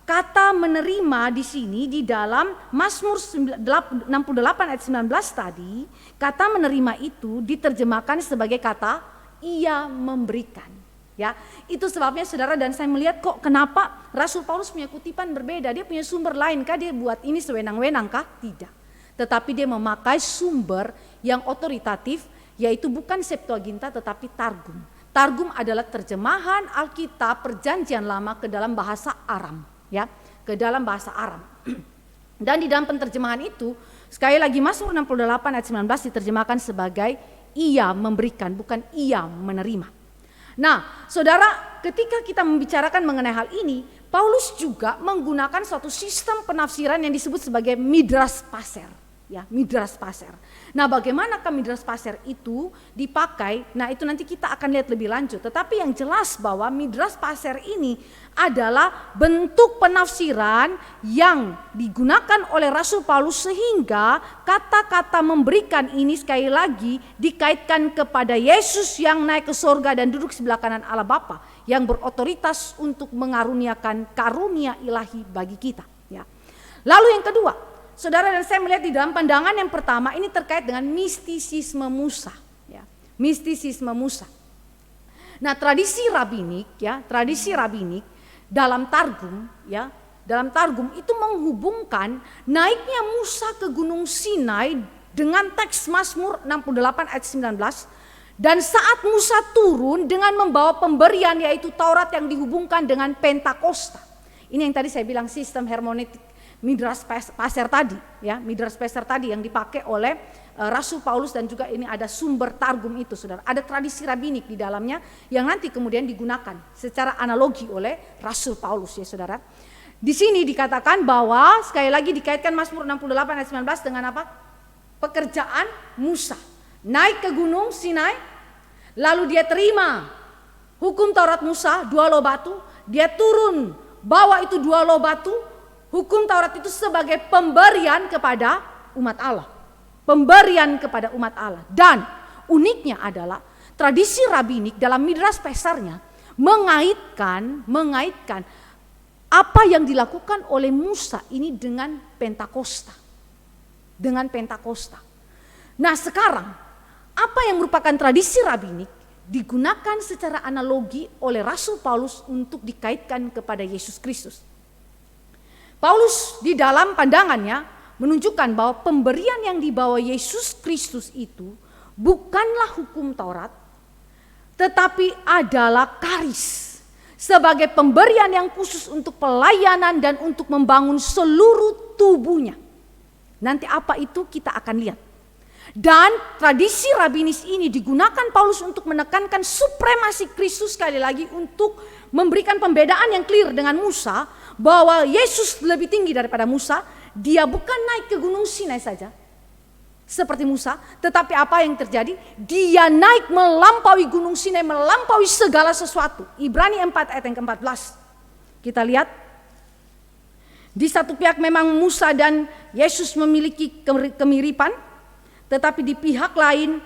Speaker 1: kata menerima di sini di dalam Mazmur 68 ayat 19 tadi, kata menerima itu diterjemahkan sebagai kata ia memberikan. Ya, itu sebabnya saudara dan saya melihat kok kenapa Rasul Paulus punya kutipan berbeda. Dia punya sumber lain kah? Dia buat ini sewenang-wenang kah? Tidak. Tetapi dia memakai sumber yang otoritatif, yaitu bukan Septuaginta tetapi Targum. Targum adalah terjemahan Alkitab Perjanjian Lama ke dalam bahasa Aram, ya, ke dalam bahasa Aram. Dan di dalam penerjemahan itu, sekali lagi Mazmur 68 ayat 19 diterjemahkan sebagai ia memberikan, bukan ia menerima. Nah, saudara, ketika kita membicarakan mengenai hal ini, Paulus juga menggunakan suatu sistem penafsiran yang disebut sebagai Midrash Paser. Ya, Midrash Paser. Nah, bagaimanakah Midrash Paser itu dipakai? Nah, itu nanti kita akan lihat lebih lanjut. Tetapi yang jelas bahwa Midrash Paser ini adalah bentuk penafsiran yang digunakan oleh Rasul Paulus sehingga kata-kata memberikan ini sekali lagi dikaitkan kepada Yesus yang naik ke sorga dan duduk sebelah kanan Allah Bapa yang berotoritas untuk mengaruniakan karunia ilahi bagi kita. Ya. Lalu yang kedua, saudara dan saya melihat di dalam pandangan yang pertama ini terkait dengan mistisisme Musa, ya, mistisisme Musa. Nah, tradisi rabinik, ya, tradisi rabinik dalam Targum, ya, dalam Targum itu menghubungkan naiknya Musa ke Gunung Sinai dengan teks Mazmur 68 ayat 19 dan saat Musa turun dengan membawa pemberian yaitu Taurat yang dihubungkan dengan Pentakosta. Ini yang tadi saya bilang sistem hermeneutik Midrash Paser tadi, ya, Midrash Paser tadi yang dipakai oleh Rasul Paulus dan juga ini ada sumber Targum itu, saudara. Ada tradisi rabinik di dalamnya yang nanti kemudian digunakan secara analogi oleh Rasul Paulus, ya, saudara. Di sini dikatakan bahwa sekali lagi dikaitkan Mazmur 68 ayat 19 dengan apa? Pekerjaan Musa. Naik ke gunung Sinai, lalu dia terima hukum Taurat Musa, 2 loh batu, dia turun bawa itu 2 loh batu. Hukum Taurat itu sebagai pemberian kepada umat Allah. Pemberian kepada umat Allah. Dan uniknya adalah tradisi rabinik dalam Midrash Pasernya mengaitkan apa yang dilakukan oleh Musa ini dengan Pentakosta. Dengan Pentakosta. Nah, sekarang apa yang merupakan tradisi rabinik digunakan secara analogi oleh Rasul Paulus untuk dikaitkan kepada Yesus Kristus. Paulus di dalam pandangannya menunjukkan bahwa pemberian yang dibawa Yesus Kristus itu bukanlah hukum Taurat, tetapi adalah karis sebagai pemberian yang khusus untuk pelayanan dan untuk membangun seluruh tubuhnya. Nanti apa itu kita akan lihat. Dan tradisi rabinis ini digunakan Paulus untuk menekankan supremasi Kristus sekali lagi untuk memberikan pembedaan yang clear dengan Musa bahwa Yesus lebih tinggi daripada Musa. Dia bukan naik ke gunung Sinai saja seperti Musa, tetapi apa yang terjadi? Dia naik melampaui gunung Sinai, melampaui segala sesuatu. Ibrani 4 ayat yang ke-14. Kita lihat. Di satu pihak memang Musa dan Yesus memiliki kemiripan, tetapi di pihak lain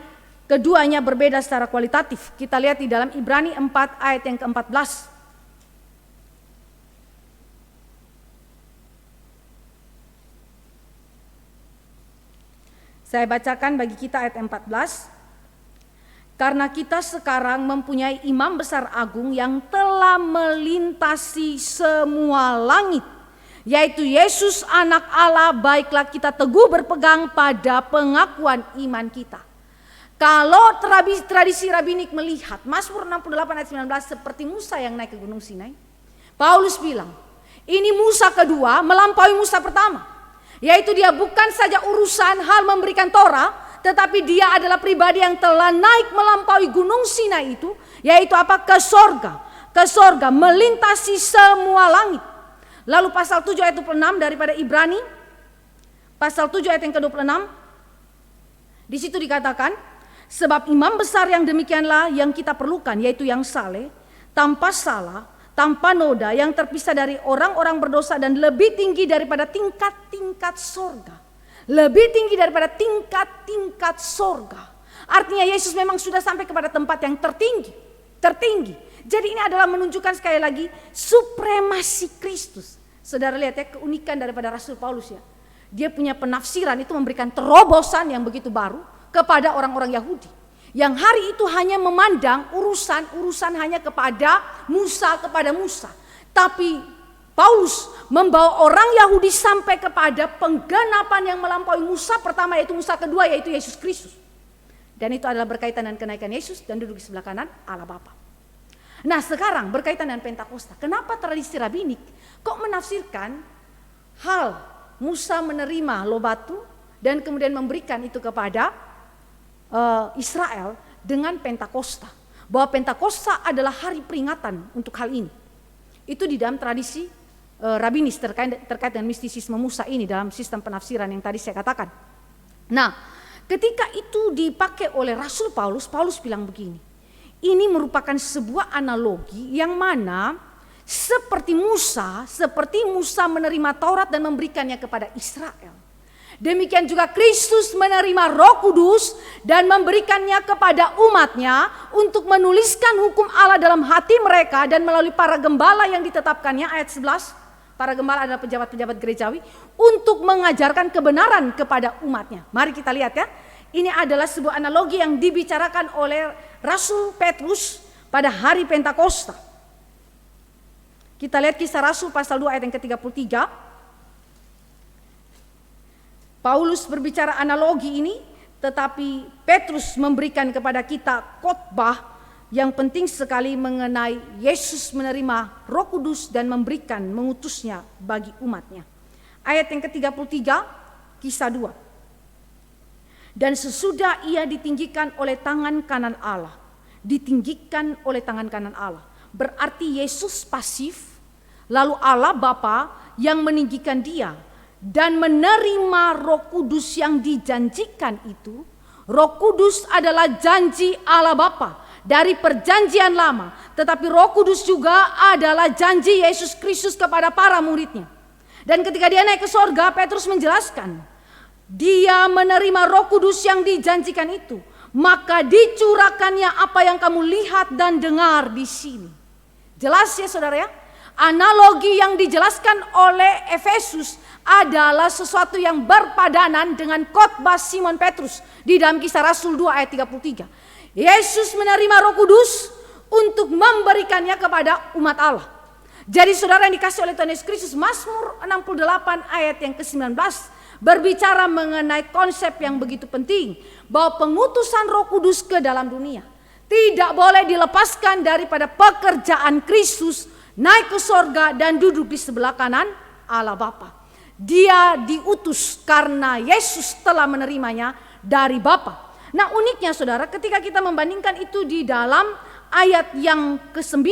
Speaker 1: keduanya berbeda secara kualitatif. Kita lihat di dalam Ibrani 4 ayat yang ke-14. Saya bacakan bagi kita ayat 14. Karena kita sekarang mempunyai imam besar agung yang telah melintasi semua langit, yaitu Yesus anak Allah, baiklah kita teguh berpegang pada pengakuan iman kita. Kalau tradisi rabinik melihat Mazmur 68 ayat 19 seperti Musa yang naik ke gunung Sinai, Paulus bilang, ini Musa kedua melampaui Musa pertama. Yaitu dia bukan saja urusan hal memberikan Torah, tetapi dia adalah pribadi yang telah naik melampaui gunung Sinai itu, yaitu apa? Ke sorga. Ke sorga, melintasi semua langit. Lalu pasal 7 ayat 26 daripada Ibrani, pasal 7 ayat yang ke-26, di situ dikatakan, sebab imam besar yang demikianlah yang kita perlukan, yaitu yang saleh, tanpa salah, tanpa noda, yang terpisah dari orang-orang berdosa dan lebih tinggi daripada tingkat-tingkat sorga. Lebih tinggi daripada tingkat-tingkat sorga. Artinya Yesus memang sudah sampai kepada tempat yang tertinggi. Tertinggi. Jadi ini adalah menunjukkan sekali lagi supremasi Kristus. Saudara lihat ya keunikan daripada Rasul Paulus ya. Dia punya penafsiran itu memberikan terobosan yang begitu baru kepada orang-orang Yahudi. Yang hari itu hanya memandang urusan hanya kepada Musa. Tapi Paulus membawa orang Yahudi sampai kepada penggenapan yang melampaui Musa pertama, yaitu Musa kedua, yaitu Yesus Kristus. Dan itu adalah berkaitan dengan kenaikan Yesus dan duduk di sebelah kanan Allah Bapa. Nah sekarang berkaitan dengan Pentakosta. Kenapa tradisi rabinik kok menafsirkan hal Musa menerima loh batu dan kemudian memberikan itu kepada Israel dengan Pentakosta? Bahwa Pentakosta adalah hari peringatan untuk hal ini. Itu di dalam tradisi rabinis terkait dengan mistisisme Musa ini dalam sistem penafsiran yang tadi saya katakan. Nah, ketika itu dipakai oleh Rasul Paulus, Paulus bilang begini, ini merupakan sebuah analogi yang mana seperti Musa menerima Taurat dan memberikannya kepada Israel. Demikian juga Kristus menerima Roh Kudus dan memberikannya kepada umatnya untuk menuliskan hukum Allah dalam hati mereka, dan melalui para gembala yang ditetapkannya, ayat 11, para gembala adalah pejabat-pejabat gerejawi, untuk mengajarkan kebenaran kepada umatnya. Mari kita lihat ya, ini adalah sebuah analogi yang dibicarakan oleh Rasul Petrus pada hari Pentakosta. Kita lihat Kisah Rasul pasal 2 ayat yang ke-33. Paulus berbicara analogi ini, tetapi Petrus memberikan kepada kita khotbah yang penting sekali mengenai Yesus menerima Roh Kudus dan mengutusnya bagi umatnya. Ayat yang ke-33, Kisah 2. Dan sesudah ia ditinggikan oleh tangan kanan Allah. Ditinggikan oleh tangan kanan Allah. Berarti Yesus pasif, lalu Allah Bapa yang meninggikan dia. Dan menerima Roh Kudus yang dijanjikan itu. Roh Kudus adalah janji Allah Bapa dari perjanjian lama. Tetapi Roh Kudus juga adalah janji Yesus Kristus kepada para muridnya. Dan ketika dia naik ke sorga, Petrus menjelaskan, dia menerima Roh Kudus yang dijanjikan itu, maka dicurahkannya apa yang kamu lihat dan dengar di sini. Jelas ya saudara ya? Analogi yang dijelaskan oleh Efesus adalah sesuatu yang berpadanan dengan khotbah Simon Petrus di dalam Kisah Rasul 2 ayat 33. Yesus menerima Roh Kudus untuk memberikannya kepada umat Allah. Jadi saudara yang dikasih oleh Tuhan Yesus Kristus, Mazmur 68 ayat yang ke-19 berbicara mengenai konsep yang begitu penting, bahwa pengutusan Roh Kudus ke dalam dunia tidak boleh dilepaskan daripada pekerjaan Kristus naik ke sorga dan duduk di sebelah kanan Allah Bapa. Dia diutus karena Yesus telah menerimanya dari Bapa. Nah uniknya saudara, ketika kita membandingkan itu di dalam ayat yang ke-9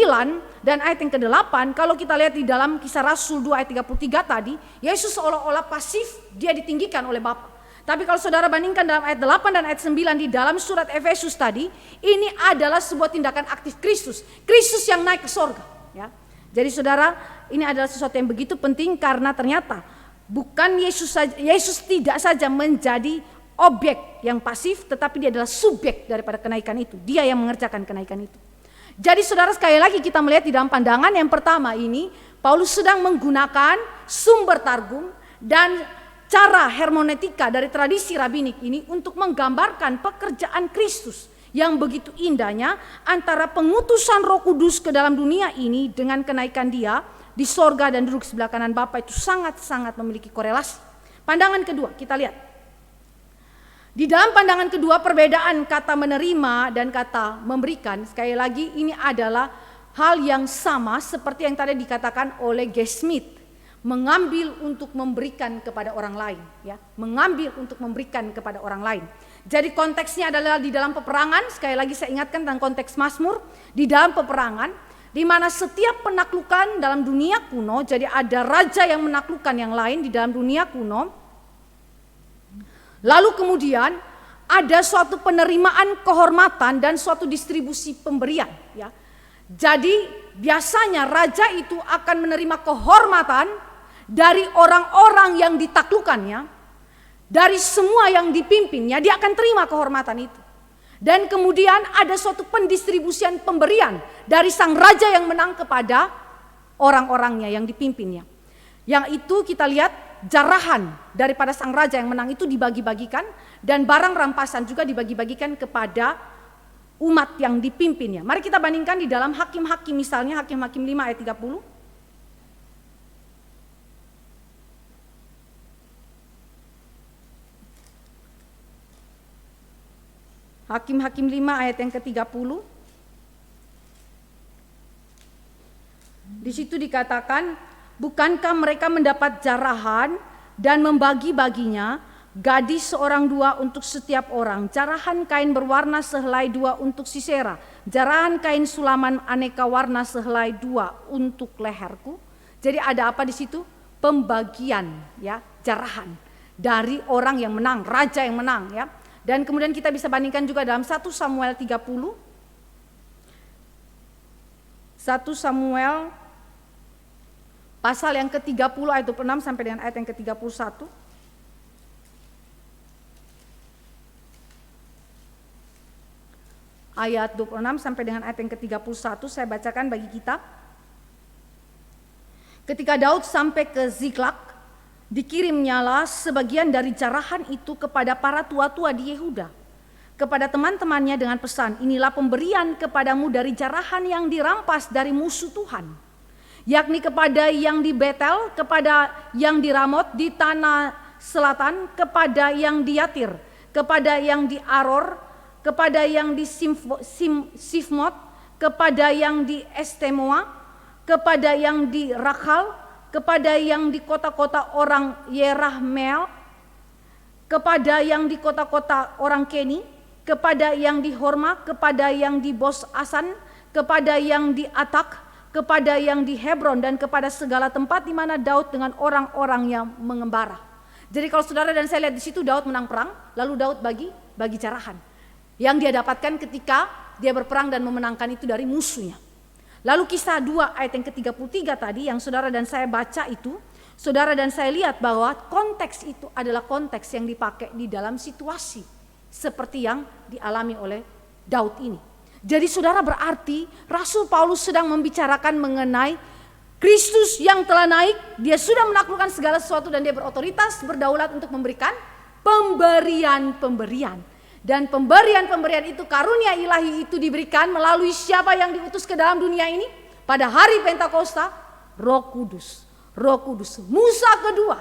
Speaker 1: dan ayat yang ke-8, kalau kita lihat di dalam Kisah Rasul 2 ayat 33 tadi, Yesus seolah-olah pasif, dia ditinggikan oleh Bapa. Tapi kalau saudara bandingkan dalam ayat 8 dan ayat 9 di dalam surat Efesus tadi, ini adalah sebuah tindakan aktif Kristus. Kristus yang naik ke sorga ya. Jadi saudara, ini adalah sesuatu yang begitu penting karena ternyata bukan Yesus tidak saja menjadi objek yang pasif, tetapi dia adalah subjek daripada kenaikan itu. Dia yang mengerjakan kenaikan itu. Jadi saudara, sekali lagi kita melihat di dalam pandangan yang pertama ini, Paulus sedang menggunakan sumber targum dan cara hermeneutika dari tradisi rabinik ini untuk menggambarkan pekerjaan Kristus yang begitu indahnya antara pengutusan Roh Kudus ke dalam dunia ini dengan kenaikan dia di sorga dan duduk sebelah kanan Bapa. Itu sangat-sangat memiliki korelasi. Pandangan kedua, kita lihat. Di dalam pandangan kedua, perbedaan kata menerima dan kata memberikan, sekali lagi ini adalah hal yang sama seperti yang tadi dikatakan oleh G. Smith, mengambil untuk memberikan kepada orang lain ya, mengambil untuk memberikan kepada orang lain. Jadi konteksnya adalah di dalam peperangan. Sekali lagi saya ingatkan tentang konteks Mazmur, di dalam peperangan di mana setiap penaklukan dalam dunia kuno, jadi ada raja yang menaklukkan yang lain di dalam dunia kuno. Lalu kemudian ada suatu penerimaan kehormatan dan suatu distribusi pemberian ya. Jadi biasanya raja itu akan menerima kehormatan dari orang-orang yang ditaklukkannya. Dari semua yang dipimpinnya, dia akan terima kehormatan itu. Dan kemudian ada suatu pendistribusian pemberian dari sang raja yang menang kepada orang-orangnya yang dipimpinnya. Yang itu kita lihat jarahan daripada sang raja yang menang itu dibagi-bagikan, dan barang rampasan juga dibagi-bagikan kepada umat yang dipimpinnya. Mari kita bandingkan di dalam Hakim-Hakim, misalnya Hakim-Hakim 5 ayat 30. Hakim-Hakim 5 ayat yang ke-30. Di situ dikatakan, bukankah mereka mendapat jarahan dan membagi-baginya, gadis seorang dua untuk setiap orang, jarahan kain berwarna sehelai dua untuk Sisera, jarahan kain sulaman aneka warna sehelai dua untuk leherku. Jadi ada apa di situ? Pembagian, ya, jarahan dari orang yang menang, raja yang menang, ya. Dan kemudian kita bisa bandingkan juga dalam 1 Samuel 30. 1 Samuel pasal yang ke-30 ayat 26 sampai dengan ayat yang ke-31. Ayat 26 sampai dengan ayat yang ke-31 saya bacakan bagi kita. Ketika Daud sampai ke Ziklag, dikirimnyalah sebagian dari jarahan itu kepada para tua-tua di Yehuda, kepada teman-temannya dengan pesan, inilah pemberian kepadamu dari jarahan yang dirampas dari musuh Tuhan, yakni kepada yang di Betel, kepada yang di Ramot di tanah selatan, kepada yang di Yatir, kepada yang di Aror, kepada yang di Sifmot, kepada yang di Estemoa, kepada yang di Rakhal, kepada yang di kota-kota orang Yerahmeel, kepada yang di kota-kota orang Keni, kepada yang di Horma, kepada yang di Bos Asan, kepada yang di Atak, kepada yang di Hebron, dan kepada segala tempat di mana Daud dengan orang-orang yang mengembara. Jadi kalau saudara dan saya lihat di situ Daud menang perang, lalu Daud bagi jarahan yang dia dapatkan ketika dia berperang dan memenangkan itu dari musuhnya. Lalu Kisah 2 ayat yang ke-33 tadi yang saudara dan saya baca itu, saudara dan saya lihat bahwa konteks itu adalah konteks yang dipakai di dalam situasi seperti yang dialami oleh Daud ini. Jadi saudara, berarti Rasul Paulus sedang membicarakan mengenai Kristus yang telah naik, dia sudah menaklukkan segala sesuatu dan dia berotoritas, berdaulat untuk memberikan pemberian-pemberian. Dan pemberian-pemberian itu, karunia ilahi itu diberikan melalui siapa yang diutus ke dalam dunia ini? Pada hari Pentakosta, Roh Kudus. Roh Kudus, Musa kedua,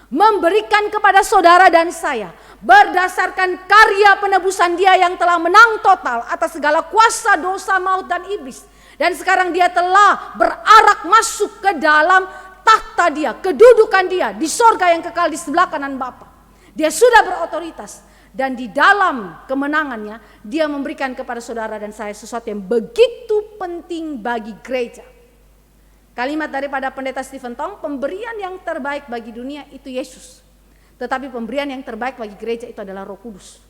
Speaker 1: memberikan kepada saudara dan saya berdasarkan karya penebusan dia yang telah menang total atas segala kuasa dosa, maut, dan iblis. Dan sekarang dia telah berarak masuk ke dalam tahta dia, kedudukan dia di sorga yang kekal di sebelah kanan Bapa. Dia sudah berotoritas. Dan di dalam kemenangannya dia memberikan kepada saudara dan saya sesuatu yang begitu penting bagi gereja. Kalimat daripada pendeta Stephen Tong, pemberian yang terbaik bagi dunia itu Yesus. Tetapi pemberian yang terbaik bagi gereja itu adalah Roh Kudus.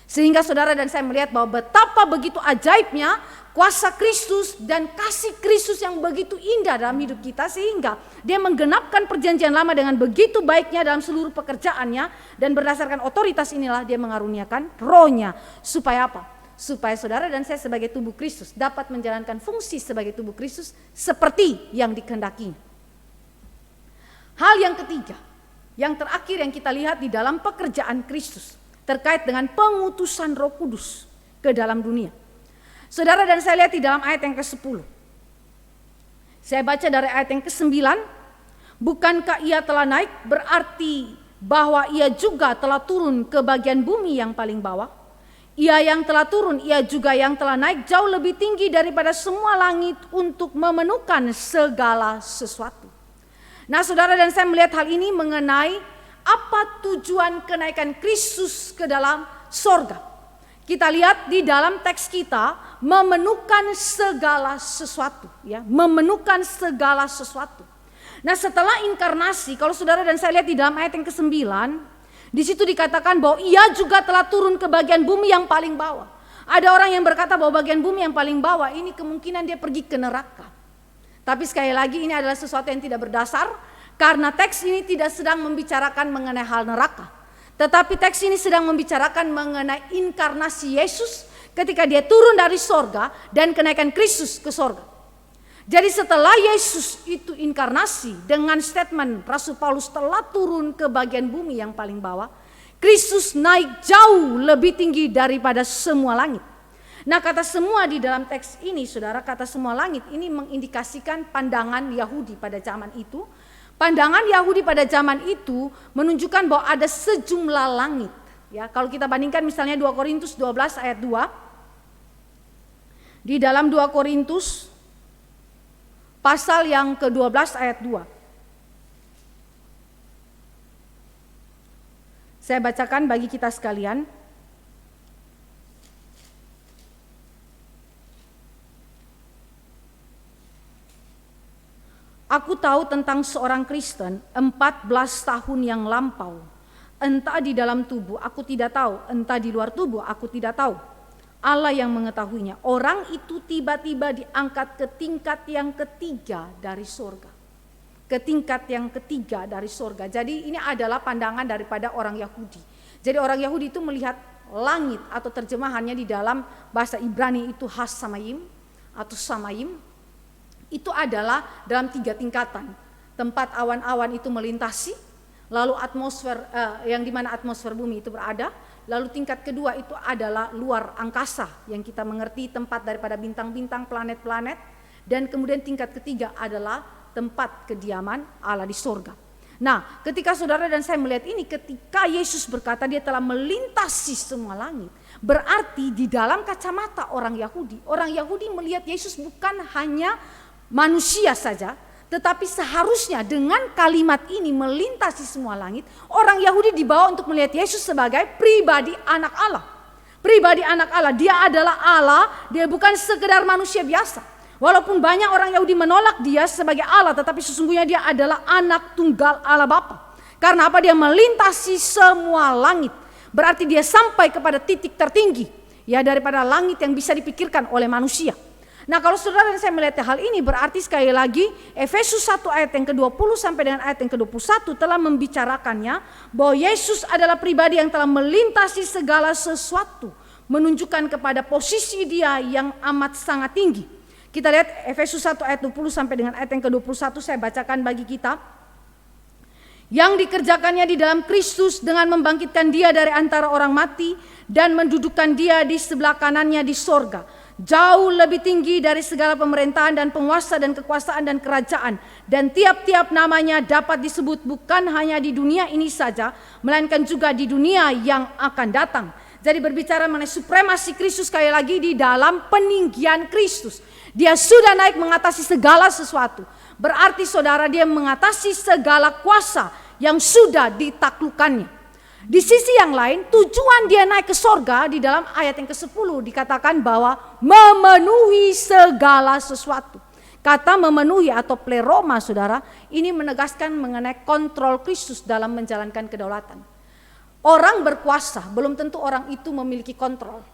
Speaker 1: Sehingga saudara dan saya melihat bahwa betapa begitu ajaibnya kuasa Kristus dan kasih Kristus yang begitu indah dalam hidup kita, sehingga dia menggenapkan perjanjian lama dengan begitu baiknya dalam seluruh pekerjaannya. Dan berdasarkan otoritas inilah dia mengaruniakan rohnya. Supaya apa? Supaya saudara dan saya sebagai tubuh Kristus dapat menjalankan fungsi sebagai tubuh Kristus seperti yang dikehendakinya. Hal yang ketiga, yang terakhir yang kita lihat di dalam pekerjaan Kristus terkait dengan pengutusan Roh Kudus ke dalam dunia. Saudara dan saya lihat di dalam ayat yang ke-10. Saya baca dari ayat yang ke-9. Bukankah ia telah naik, berarti bahwa ia juga telah turun ke bagian bumi yang paling bawah. Ia yang telah turun, ia juga yang telah naik jauh lebih tinggi daripada semua langit untuk memenuhkan segala sesuatu. Nah saudara dan saya melihat hal ini mengenai apa tujuan kenaikan Kristus ke dalam sorga. Kita lihat di dalam teks kita, memenuhkan segala sesuatu, ya, memenuhkan segala sesuatu. Nah setelah inkarnasi, kalau saudara dan saya lihat di dalam ayat yang ke-9, di situ dikatakan bahwa ia juga telah turun ke bagian bumi yang paling bawah. Ada orang yang berkata bahwa bagian bumi yang paling bawah ini kemungkinan dia pergi ke neraka. Tapi sekali lagi ini adalah sesuatu yang tidak berdasar, karena teks ini tidak sedang membicarakan mengenai hal neraka. Tetapi teks ini sedang membicarakan mengenai inkarnasi Yesus ketika dia turun dari sorga dan kenaikan Kristus ke sorga. Jadi setelah Yesus itu inkarnasi dengan statement Rasul Paulus telah turun ke bagian bumi yang paling bawah, Kristus naik jauh lebih tinggi daripada semua langit. Nah, kata semua di dalam teks ini, saudara, kata semua langit ini mengindikasikan pandangan Yahudi pada zaman itu. Pandangan Yahudi pada zaman itu menunjukkan bahwa ada sejumlah langit. Ya, kalau kita bandingkan misalnya 2 Korintus 12 ayat 2. Di dalam 2 Korintus pasal yang ke-12 ayat 2. Saya bacakan bagi kita sekalian. Aku tahu tentang seorang Kristen 14 tahun yang lampau. Entah di dalam tubuh aku tidak tahu, entah di luar tubuh aku tidak tahu. Allah yang mengetahuinya. Orang itu tiba-tiba diangkat ke tingkat yang ketiga dari surga. Ke tingkat yang ketiga dari surga. Jadi ini adalah pandangan daripada orang Yahudi. Jadi orang Yahudi itu melihat langit atau terjemahannya di dalam bahasa Ibrani itu has-samayim atau samayim. Itu adalah dalam 3 tingkatan. Tempat awan-awan itu melintasi, lalu atmosfer yang dimana atmosfer bumi itu berada. Lalu tingkat kedua itu adalah luar angkasa yang kita mengerti tempat daripada bintang-bintang, planet-planet. Dan kemudian tingkat ketiga adalah tempat kediaman Allah di surga. Nah, ketika saudara dan saya melihat ini, ketika Yesus berkata dia telah melintasi semua langit, berarti di dalam kacamata orang Yahudi melihat Yesus bukan hanya manusia saja, tetapi seharusnya dengan kalimat ini melintasi semua langit, orang Yahudi dibawa untuk melihat Yesus sebagai pribadi anak Allah. Pribadi anak Allah, dia adalah Allah, dia bukan sekedar manusia biasa. Walaupun banyak orang Yahudi menolak dia sebagai Allah, tetapi sesungguhnya dia adalah anak tunggal Allah Bapa. Karena apa? Dia melintasi semua langit. Berarti dia sampai kepada titik tertinggi ya daripada langit yang bisa dipikirkan oleh manusia. Nah, kalau saudara dan saya melihat hal ini, berarti sekali lagi Efesus 1 ayat yang ke-20 sampai dengan ayat yang ke-21 telah membicarakannya bahwa Yesus adalah pribadi yang telah melintasi segala sesuatu, menunjukkan kepada posisi dia yang amat sangat tinggi. Kita lihat Efesus 1 ayat 20 sampai dengan ayat yang ke-21, saya bacakan bagi kita. Yang dikerjakannya di dalam Kristus dengan membangkitkan dia dari antara orang mati dan mendudukkan dia di sebelah kanannya di sorga. Jauh lebih tinggi dari segala pemerintahan dan penguasa dan kekuasaan dan kerajaan. Dan tiap-tiap namanya dapat disebut bukan hanya di dunia ini saja, melainkan juga di dunia yang akan datang. Jadi berbicara mengenai supremasi Kristus sekali lagi di dalam peninggian Kristus. Dia sudah naik mengatasi segala sesuatu. Berarti saudara, dia mengatasi segala kuasa yang sudah ditaklukkannya. Di sisi yang lain, tujuan dia naik ke sorga di dalam ayat yang ke-10 dikatakan bahwa memenuhi segala sesuatu. Kata memenuhi atau pleroma, saudara, ini menegaskan mengenai kontrol Kristus dalam menjalankan kedaulatan. Orang berkuasa, belum tentu orang itu memiliki kontrol.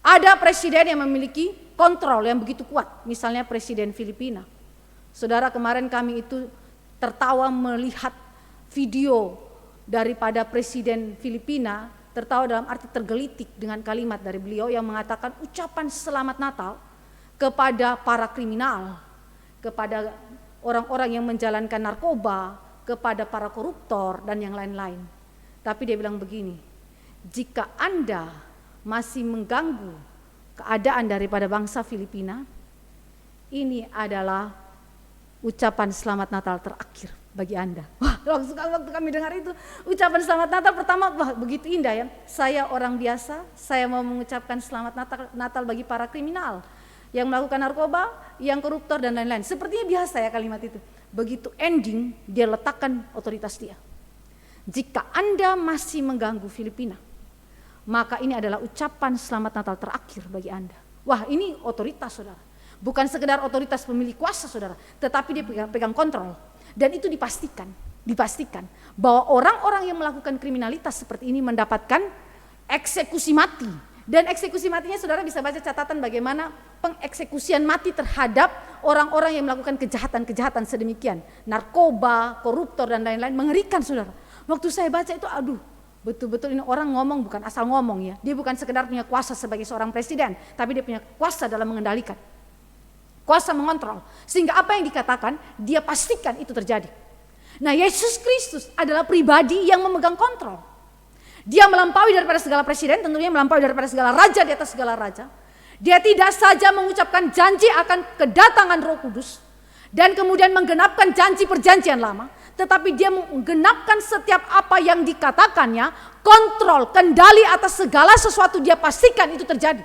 Speaker 1: Ada presiden yang memiliki kontrol yang begitu kuat, misalnya presiden Filipina. Saudara, kemarin kami itu tertawa melihat video daripada presiden Filipina, tertawa dalam arti tergelitik dengan kalimat dari beliau yang mengatakan ucapan selamat Natal kepada para kriminal, kepada orang-orang yang menjalankan narkoba, kepada para koruptor dan yang lain-lain. Tapi dia bilang begini, jika Anda masih mengganggu keadaan daripada bangsa Filipina, ini adalah ucapan selamat Natal terakhir bagi Anda. Wah, waktu kami dengar itu ucapan selamat Natal pertama, wah begitu indah ya. Saya orang biasa, saya mau mengucapkan selamat Natal bagi para kriminal yang melakukan narkoba, yang koruptor dan lain-lain. Sepertinya biasa ya kalimat itu. Begitu ending, dia letakkan otoritas dia. Jika Anda masih mengganggu Filipina, maka ini adalah ucapan selamat Natal terakhir bagi Anda. Wah, ini otoritas, saudara. Bukan sekedar otoritas pemilik kuasa, saudara, tetapi dia pegang kontrol. Dan itu dipastikan bahwa orang-orang yang melakukan kriminalitas seperti ini mendapatkan eksekusi mati. Dan eksekusi matinya saudara bisa baca catatan bagaimana pengeksekusian mati terhadap orang-orang yang melakukan kejahatan-kejahatan sedemikian. Narkoba, koruptor dan lain-lain, mengerikan saudara. Waktu saya baca itu aduh, betul-betul ini orang ngomong bukan asal ngomong ya. Dia bukan sekedar punya kuasa sebagai seorang presiden, tapi dia punya kuasa dalam mengendalikan. Kuasa mengontrol, sehingga apa yang dikatakan dia pastikan itu terjadi. Nah, Yesus Kristus adalah pribadi yang memegang kontrol. Dia melampaui daripada segala presiden, tentunya melampaui daripada segala raja di atas segala raja. Dia tidak saja mengucapkan janji akan kedatangan Roh Kudus dan kemudian menggenapkan janji perjanjian lama, tetapi dia menggenapkan setiap apa yang dikatakannya, kontrol, kendali atas segala sesuatu dia pastikan itu terjadi.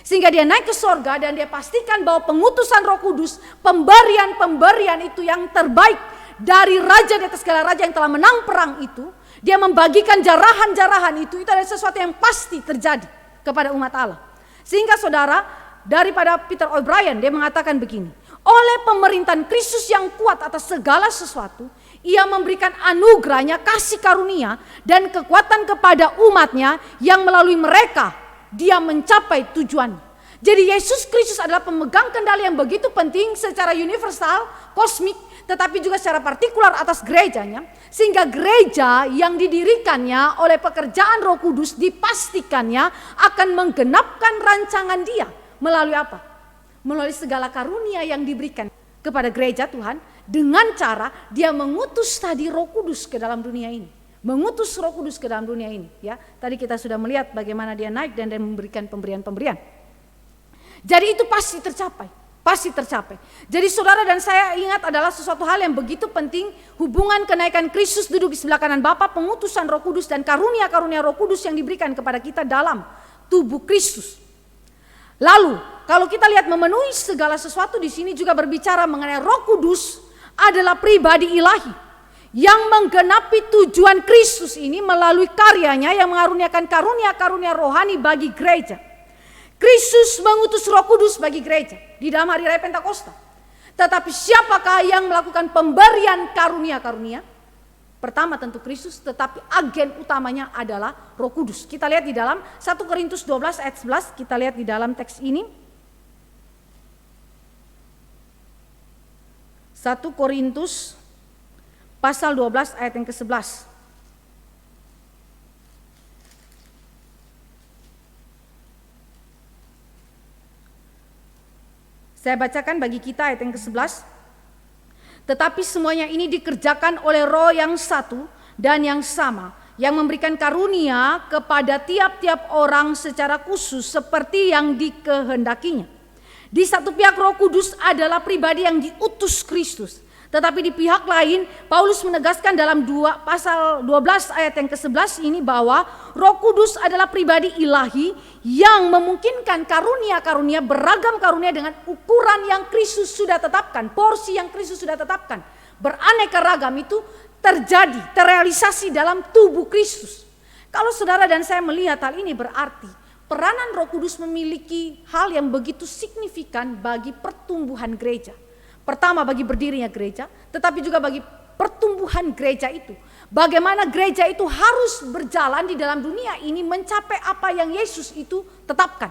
Speaker 1: Sehingga dia naik ke sorga dan dia pastikan bahwa pengutusan Roh Kudus, pemberian-pemberian itu yang terbaik dari raja di atas segala raja yang telah menang perang itu, dia membagikan jarahan-jarahan itu adalah sesuatu yang pasti terjadi kepada umat Allah. Sehingga saudara, daripada Peter O'Brien dia mengatakan begini, oleh pemerintahan Kristus yang kuat atas segala sesuatu, ia memberikan anugerahnya, kasih karunia dan kekuatan kepada umatnya yang melalui mereka dia mencapai tujuan. Jadi Yesus Kristus adalah pemegang kendali yang begitu penting secara universal, kosmik, tetapi juga secara partikular atas gerejanya. Sehingga gereja yang didirikannya oleh pekerjaan Roh Kudus dipastikannya akan menggenapkan rancangan dia. Melalui apa? Melalui segala karunia yang diberikan kepada gereja Tuhan. Dengan cara dia mengutus tadi Roh Kudus ke dalam dunia ini. Mengutus Roh Kudus ke dalam dunia ini. Ya, tadi kita sudah melihat bagaimana dia naik dan memberikan pemberian-pemberian. Jadi itu pasti tercapai. Pasti tercapai. Jadi saudara dan saya ingat adalah sesuatu hal yang begitu penting, hubungan kenaikan Kristus duduk di sebelah kanan Bapa, pengutusan Roh Kudus dan karunia-karunia Roh Kudus yang diberikan kepada kita dalam tubuh Kristus. Lalu kalau kita lihat memenuhi segala sesuatu di sini juga berbicara mengenai Roh Kudus adalah pribadi ilahi yang menggenapi tujuan Kristus ini melalui karyanya yang mengaruniakan karunia-karunia rohani bagi gereja. Kristus mengutus Roh Kudus bagi gereja di dalam hari raya Pentakosta. Tetapi siapakah yang melakukan pemberian karunia-karunia? Pertama tentu Kristus, tetapi agen utamanya adalah Roh Kudus. Kita lihat di dalam 1 Korintus 12 ayat 11, kita lihat di dalam teks ini. 1 Korintus pasal 12 ayat yang ke-11. Saya bacakan bagi kita ayat yang ke-11. Tetapi semuanya ini dikerjakan oleh Roh yang satu dan yang sama, yang memberikan karunia kepada tiap-tiap orang secara khusus seperti yang dikehendakinya. Di satu pihak Roh Kudus adalah pribadi yang diutus Kristus. Tetapi di pihak lain Paulus menegaskan dalam pasal 12 ayat yang ke-11 ini bahwa Roh Kudus adalah pribadi ilahi yang memungkinkan karunia-karunia, beragam karunia dengan ukuran yang Kristus sudah tetapkan, porsi yang Kristus sudah tetapkan, beraneka ragam itu terjadi, terrealisasi dalam tubuh Kristus. Kalau saudara dan saya melihat hal ini berarti peranan Roh Kudus memiliki hal yang begitu signifikan bagi pertumbuhan gereja. Pertama bagi berdirinya gereja, tetapi juga bagi pertumbuhan gereja itu. Bagaimana gereja itu harus berjalan di dalam dunia ini mencapai apa yang Yesus itu tetapkan.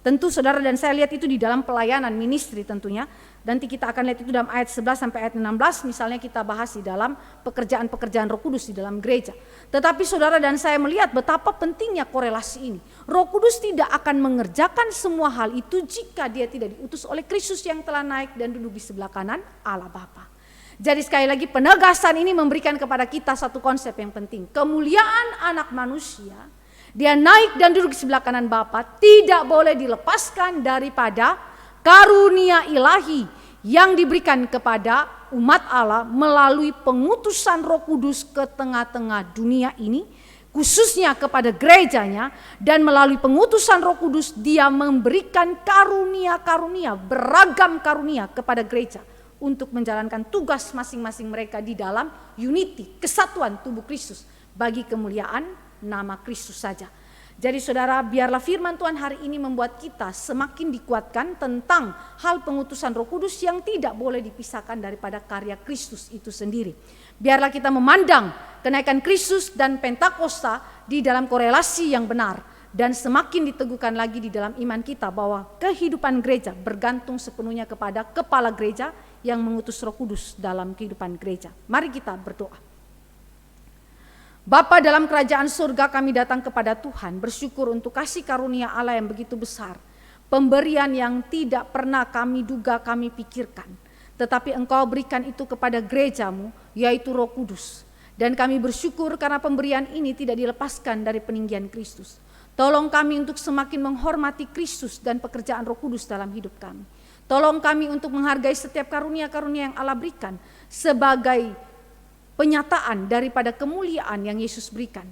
Speaker 1: Tentu saudara dan saya lihat itu di dalam pelayanan ministry tentunya. Nanti kita akan lihat itu dalam ayat 11 sampai ayat 16 misalnya kita bahas di dalam pekerjaan-pekerjaan Roh Kudus di dalam gereja. Tetapi saudara dan saya melihat betapa pentingnya korelasi ini. Roh Kudus tidak akan mengerjakan semua hal itu jika dia tidak diutus oleh Kristus yang telah naik dan duduk di sebelah kanan Allah Bapa. Jadi sekali lagi penegasan ini memberikan kepada kita satu konsep yang penting. Kemuliaan anak manusia, dia naik dan duduk di sebelah kanan Bapa, tidak boleh dilepaskan daripada karunia ilahi yang diberikan kepada umat Allah melalui pengutusan Roh Kudus ke tengah-tengah dunia ini, khususnya kepada gerejanya, dan melalui pengutusan Roh Kudus dia memberikan karunia-karunia, beragam karunia kepada gereja untuk menjalankan tugas masing-masing mereka di dalam unity, kesatuan tubuh Kristus bagi kemuliaan nama Kristus saja. Jadi saudara, biarlah firman Tuhan hari ini membuat kita semakin dikuatkan tentang hal pengutusan Roh Kudus yang tidak boleh dipisahkan daripada karya Kristus itu sendiri. Biarlah kita memandang kenaikan Kristus dan Pentakosta di dalam korelasi yang benar, dan semakin diteguhkan lagi di dalam iman kita bahwa kehidupan gereja bergantung sepenuhnya kepada kepala gereja yang mengutus Roh Kudus dalam kehidupan gereja. Mari kita berdoa. Bapa dalam kerajaan surga, kami datang kepada Tuhan bersyukur untuk kasih karunia Allah yang begitu besar. Pemberian yang tidak pernah kami duga, kami pikirkan. Tetapi Engkau berikan itu kepada gerejamu, yaitu Roh Kudus. Dan kami bersyukur karena pemberian ini tidak dilepaskan dari peninggian Kristus. Tolong kami untuk semakin menghormati Kristus dan pekerjaan Roh Kudus dalam hidup kami. Tolong kami untuk menghargai setiap karunia-karunia yang Allah berikan sebagai penyataan daripada kemuliaan yang Yesus berikan.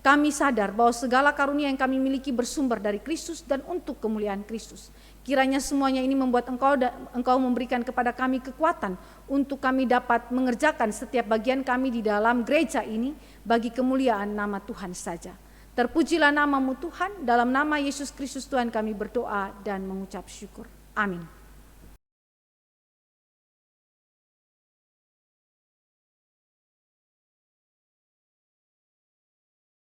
Speaker 1: Kami sadar bahwa segala karunia yang kami miliki bersumber dari Kristus dan untuk kemuliaan Kristus. Kiranya semuanya ini membuat Engkau memberikan kepada kami kekuatan untuk kami dapat mengerjakan setiap bagian kami di dalam gereja ini bagi kemuliaan nama Tuhan saja. Terpujilah nama-Mu Tuhan, dalam nama Yesus Kristus Tuhan kami berdoa dan mengucap syukur. Amin.